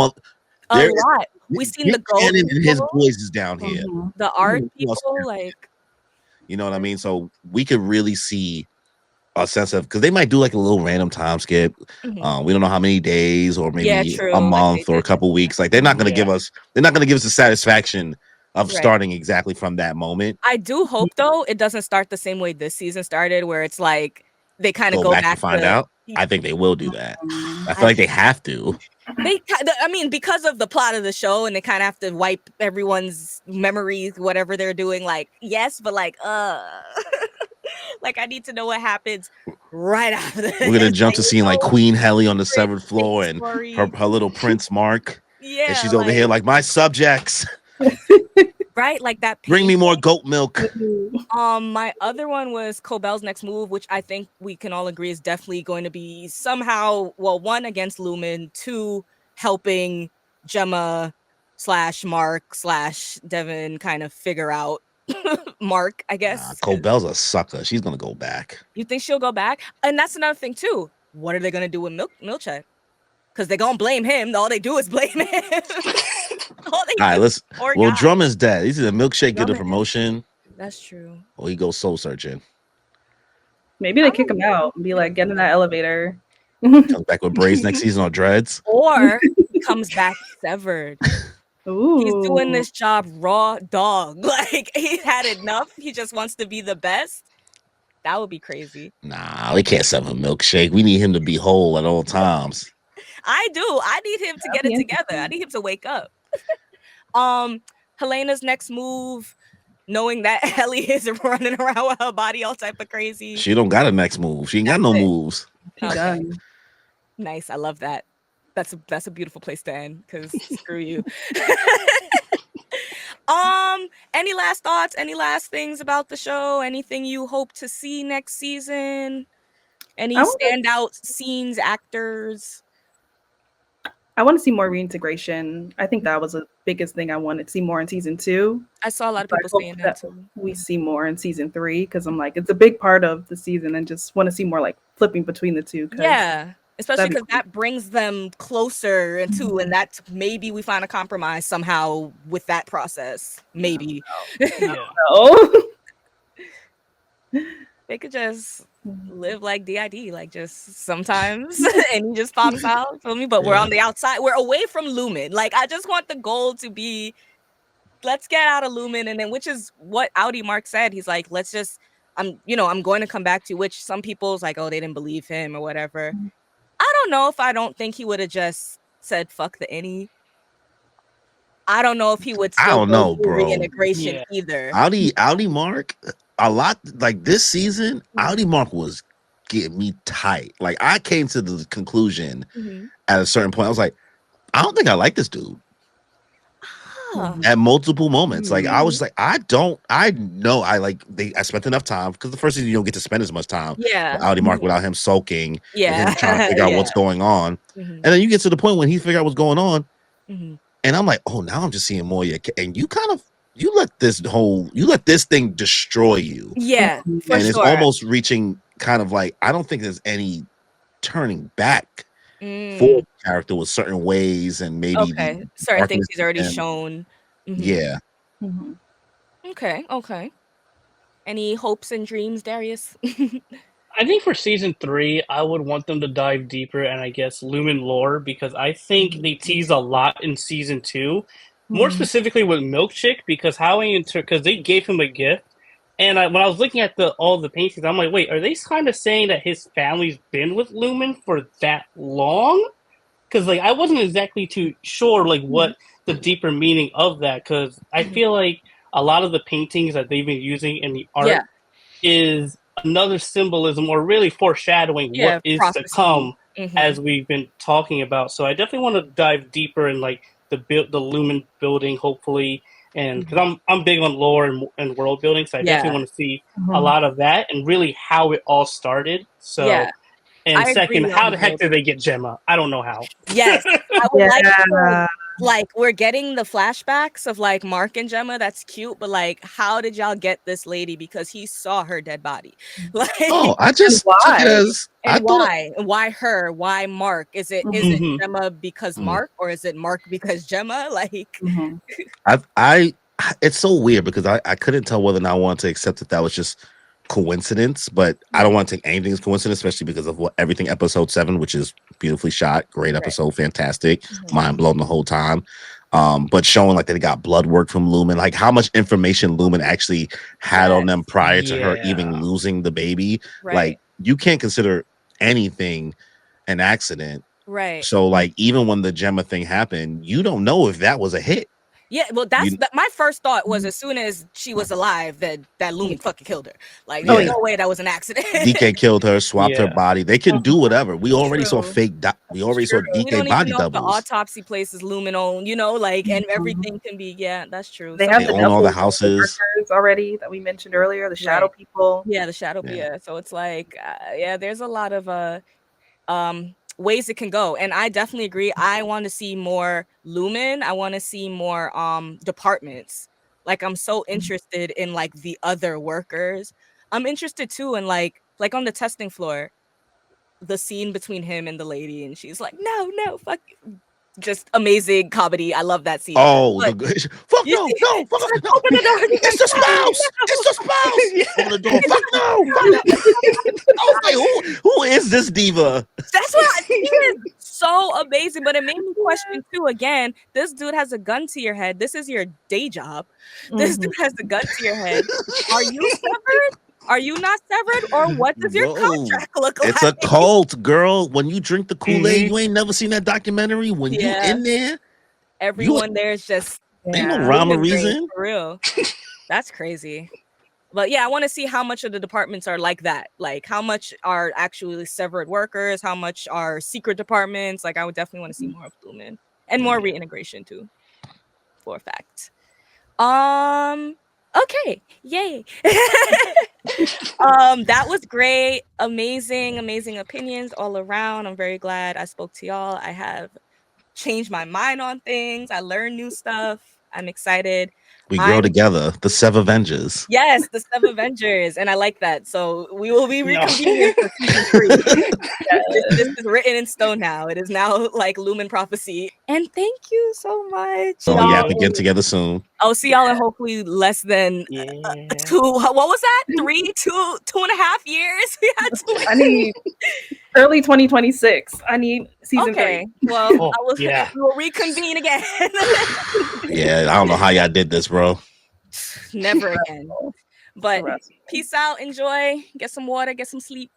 Speaker 1: A lot. We seen the gold
Speaker 3: Cannon and his
Speaker 1: people,
Speaker 3: boys is down here.
Speaker 1: the art
Speaker 3: Who else?
Speaker 1: people, like
Speaker 3: You know what I mean? So we could really see a sense of because they might do like a little random time skip. We don't know how many days or maybe
Speaker 1: yeah, true.
Speaker 3: a
Speaker 1: Like
Speaker 3: month
Speaker 1: they
Speaker 3: or a
Speaker 1: did
Speaker 3: couple weeks. Like they're not going to give us. They're not going to give us the satisfaction of
Speaker 1: Right.
Speaker 3: starting exactly from that moment.
Speaker 1: I do hope though it doesn't start the same way this season started, where it's like they kind of
Speaker 3: Go
Speaker 1: go
Speaker 3: back
Speaker 1: back
Speaker 3: and find
Speaker 1: to.
Speaker 3: out. I think they will do that. I feel like they have to.
Speaker 1: I mean, because of the plot of the show, and they kind of have to wipe everyone's memories, whatever they're doing. Like, yes, but like, like I need to know what happens right after this.
Speaker 3: We're gonna jump
Speaker 1: Like,
Speaker 3: to seeing like Queen Helly on the severed
Speaker 1: fake
Speaker 3: floor and
Speaker 1: story.
Speaker 3: her little prince Mark.
Speaker 1: Yeah,
Speaker 3: And she's over here like my subjects.
Speaker 1: right, like that.
Speaker 3: Bring me more goat milk.
Speaker 1: My other one was Cobell's next move, which I think we can all agree is definitely going to be somehow, well, one against Lumen, two helping Gemma / Mark / Devin kind of figure out Mark, I guess.
Speaker 3: Cobell's a sucker. She's gonna go back.
Speaker 1: You think she'll go back? And that's another thing too. What are they gonna do with Milchek? Because they're gonna blame him. All they do is blame him.
Speaker 3: All right, well, Drummond's dead. He's a Milkshake get a promotion.
Speaker 1: That's true.
Speaker 3: Or he goes soul searching.
Speaker 4: Maybe they kick him out and be like, get in that elevator.
Speaker 3: Comes back with braids next season or dreads.
Speaker 1: Or he comes back severed.
Speaker 4: Ooh.
Speaker 1: He's doing this job raw dog. Like he had enough. He just wants to be the best. That would be crazy.
Speaker 3: Nah, we can't sell a Milkshake. We need him to be whole at all times.
Speaker 1: I do. I need him to get it together. I need him to wake up. Helena's next move, knowing that Ellie is running around with her body all type of crazy.
Speaker 3: She don't got a next move. She ain't got no moves.
Speaker 1: Okay. Nice. I love that. That's a beautiful place to end, because screw you. Any last thoughts? Any last things about the show? Anything you hope to see next season? Any standout scenes, actors?
Speaker 4: I want to see more reintegration. I think that was the biggest thing I wanted to see more in season 2.
Speaker 1: I saw a lot of people saying that too.
Speaker 4: We see more in season 3 because I'm like, it's a big part of the season, and just want to see more like flipping between the two.
Speaker 1: Yeah, especially because that brings them closer into, and that maybe we find a compromise somehow with that process. Maybe.
Speaker 4: No.
Speaker 1: They could just live like DID, like just sometimes, and he just pops out for me. But we're on the outside. We're away from Lumen. Like I just want the goal to be, let's get out of Lumen, and then which is what Outie Mark said. He's like, let's just I'm going to come back to, which some people's like, oh, they didn't believe him or whatever. I don't know if I don't think he would have just said fuck the any. I don't know if he would
Speaker 3: I
Speaker 1: still
Speaker 3: don't
Speaker 1: go
Speaker 3: know,
Speaker 1: through
Speaker 3: bro.
Speaker 1: reintegration
Speaker 2: Yeah.
Speaker 1: either.
Speaker 3: Outie Mark, a lot like this season, Outie Mark was getting me tight. Like I came to the conclusion at a certain point, I was like, I don't think I like this dude.
Speaker 1: Ah.
Speaker 3: At multiple moments, like I was like, I know I spent enough time because the first season you don't get to spend as much time with
Speaker 1: Yeah.
Speaker 3: Outie Mark without him sulking and him trying to figure out what's going on. And then you get to the point when he figure out what's going on, and I'm like, oh, now I'm just seeing more. And you kind of you let this thing destroy you.
Speaker 1: Yeah, for
Speaker 3: and
Speaker 1: sure.
Speaker 3: it's almost reaching kind of like I don't think there's any turning back for the character with certain ways and maybe
Speaker 1: Okay, certain things he's already shown.
Speaker 3: Yeah.
Speaker 1: Okay. Any hopes and dreams, Darius?
Speaker 2: I think for season 3, I would want them to dive deeper and I guess Lumen lore because I think they tease a lot in season 2, more specifically with Milkchick because because they gave him a gift, and when I was looking at all the paintings, I'm like, wait, are they kind of saying that his family's been with Lumen for that long? Because like I wasn't exactly too sure like what the deeper meaning of that because I feel like a lot of the paintings that they've been using in the art is another symbolism or really foreshadowing what is
Speaker 1: prophecy.
Speaker 2: to come as we've been talking about. So I definitely want to dive deeper in like the Lumen building, hopefully, and because I'm big on lore and world building, so I definitely want to see a lot of that and really how it all started. So. And second, how the heck did they get Gemma? I don't know how.
Speaker 1: Yes, I would like we're getting the flashbacks of like Mark and Gemma. That's cute, but like, how did y'all get this lady? Because he saw her dead body. Like,
Speaker 3: I just took it as
Speaker 1: why her? Why Mark? Is it Gemma because Mark, or is it Mark because Gemma? Like,
Speaker 3: it's so weird because I couldn't tell whether or not I wanted to accept that was just coincidence, but I don't want to take anything as coincidence, especially because of everything episode 7, which is beautifully shot, great episode, fantastic, mind blown the whole time. But showing like they got blood work from Lumen, like how much information Lumen actually had on them prior to her even losing the baby. Like you can't consider anything an accident.
Speaker 1: Right.
Speaker 3: So like even when the Gemma thing happened, you don't know if that was a hit.
Speaker 1: Yeah, well, my first thought was as soon as she was alive, that Lumen fucking killed her. Like, there's no way that was an accident.
Speaker 3: DK killed her, swapped her body. They can do whatever. We already saw we already saw DK
Speaker 1: we don't
Speaker 3: body
Speaker 1: even know
Speaker 3: doubles.
Speaker 1: If the autopsy place is Lumen owned, like, and everything can be. Yeah, that's true.
Speaker 4: They
Speaker 3: own all the houses
Speaker 4: already that we mentioned earlier. The shadow people.
Speaker 1: Yeah, the shadow people. Yeah. So it's like, there's a lot of ways it can go, and I definitely agree. I want to see more Lumen. I want to see more departments. Like, I'm so interested in like the other workers. I'm interested too in like on the testing floor, the scene between him and the lady, and she's like, no, fuck. Just amazing comedy. I love that scene.
Speaker 3: Oh, fuck no, fuck no.
Speaker 1: Open the door.
Speaker 3: It's the spouse. It's the spouse. Open the door. Fuck no. I was like, who is this diva?
Speaker 1: That's what he is so amazing. But it made me question too. Again, this dude has a gun to your head. This is your day job. This dude has a gun to your head. Are you severed? Are you not severed? Or what does your contract look like?
Speaker 3: It's a cult, girl. When you drink the Kool-Aid, you ain't never seen that documentary. When you in there,
Speaker 1: everyone there is just
Speaker 3: ain't no rhyme or reason.
Speaker 1: For real. That's crazy. But yeah, I want to see how much of the departments are like that. Like, how much are actually severed workers? How much are secret departments? Like, I would definitely want to see more of Lumen and more reintegration too, for a fact. Okay, yay. That was great. Amazing opinions all around. I'm very glad I spoke to y'all. I have changed my mind on things. I learned new stuff. I'm excited.
Speaker 3: We grow together. The Sevengers.
Speaker 1: Yes, the Sevengers, and I like that. So we will be reconvening for season 3. This is written in stone now. It is now like Lumen prophecy. And thank you so much.
Speaker 3: So we have to get together soon.
Speaker 1: I'll see y'all in hopefully less than 2. What was that? 2.5 years? We had to.
Speaker 4: I need early 2026. I need season 3.
Speaker 1: Well, we'll reconvene again.
Speaker 3: Yeah, I don't know how y'all did this, bro.
Speaker 1: Never again. But
Speaker 4: Harassment.
Speaker 1: peace out, enjoy, get some water, get some sleep.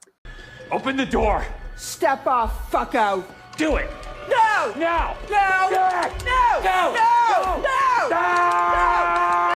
Speaker 5: Open the door.
Speaker 6: Step off, fuck out.
Speaker 5: Do it.
Speaker 6: No!
Speaker 5: Now.
Speaker 6: No!
Speaker 5: Do it.
Speaker 6: No!
Speaker 5: Go.
Speaker 6: No!
Speaker 5: Go.
Speaker 6: No!
Speaker 5: Ah!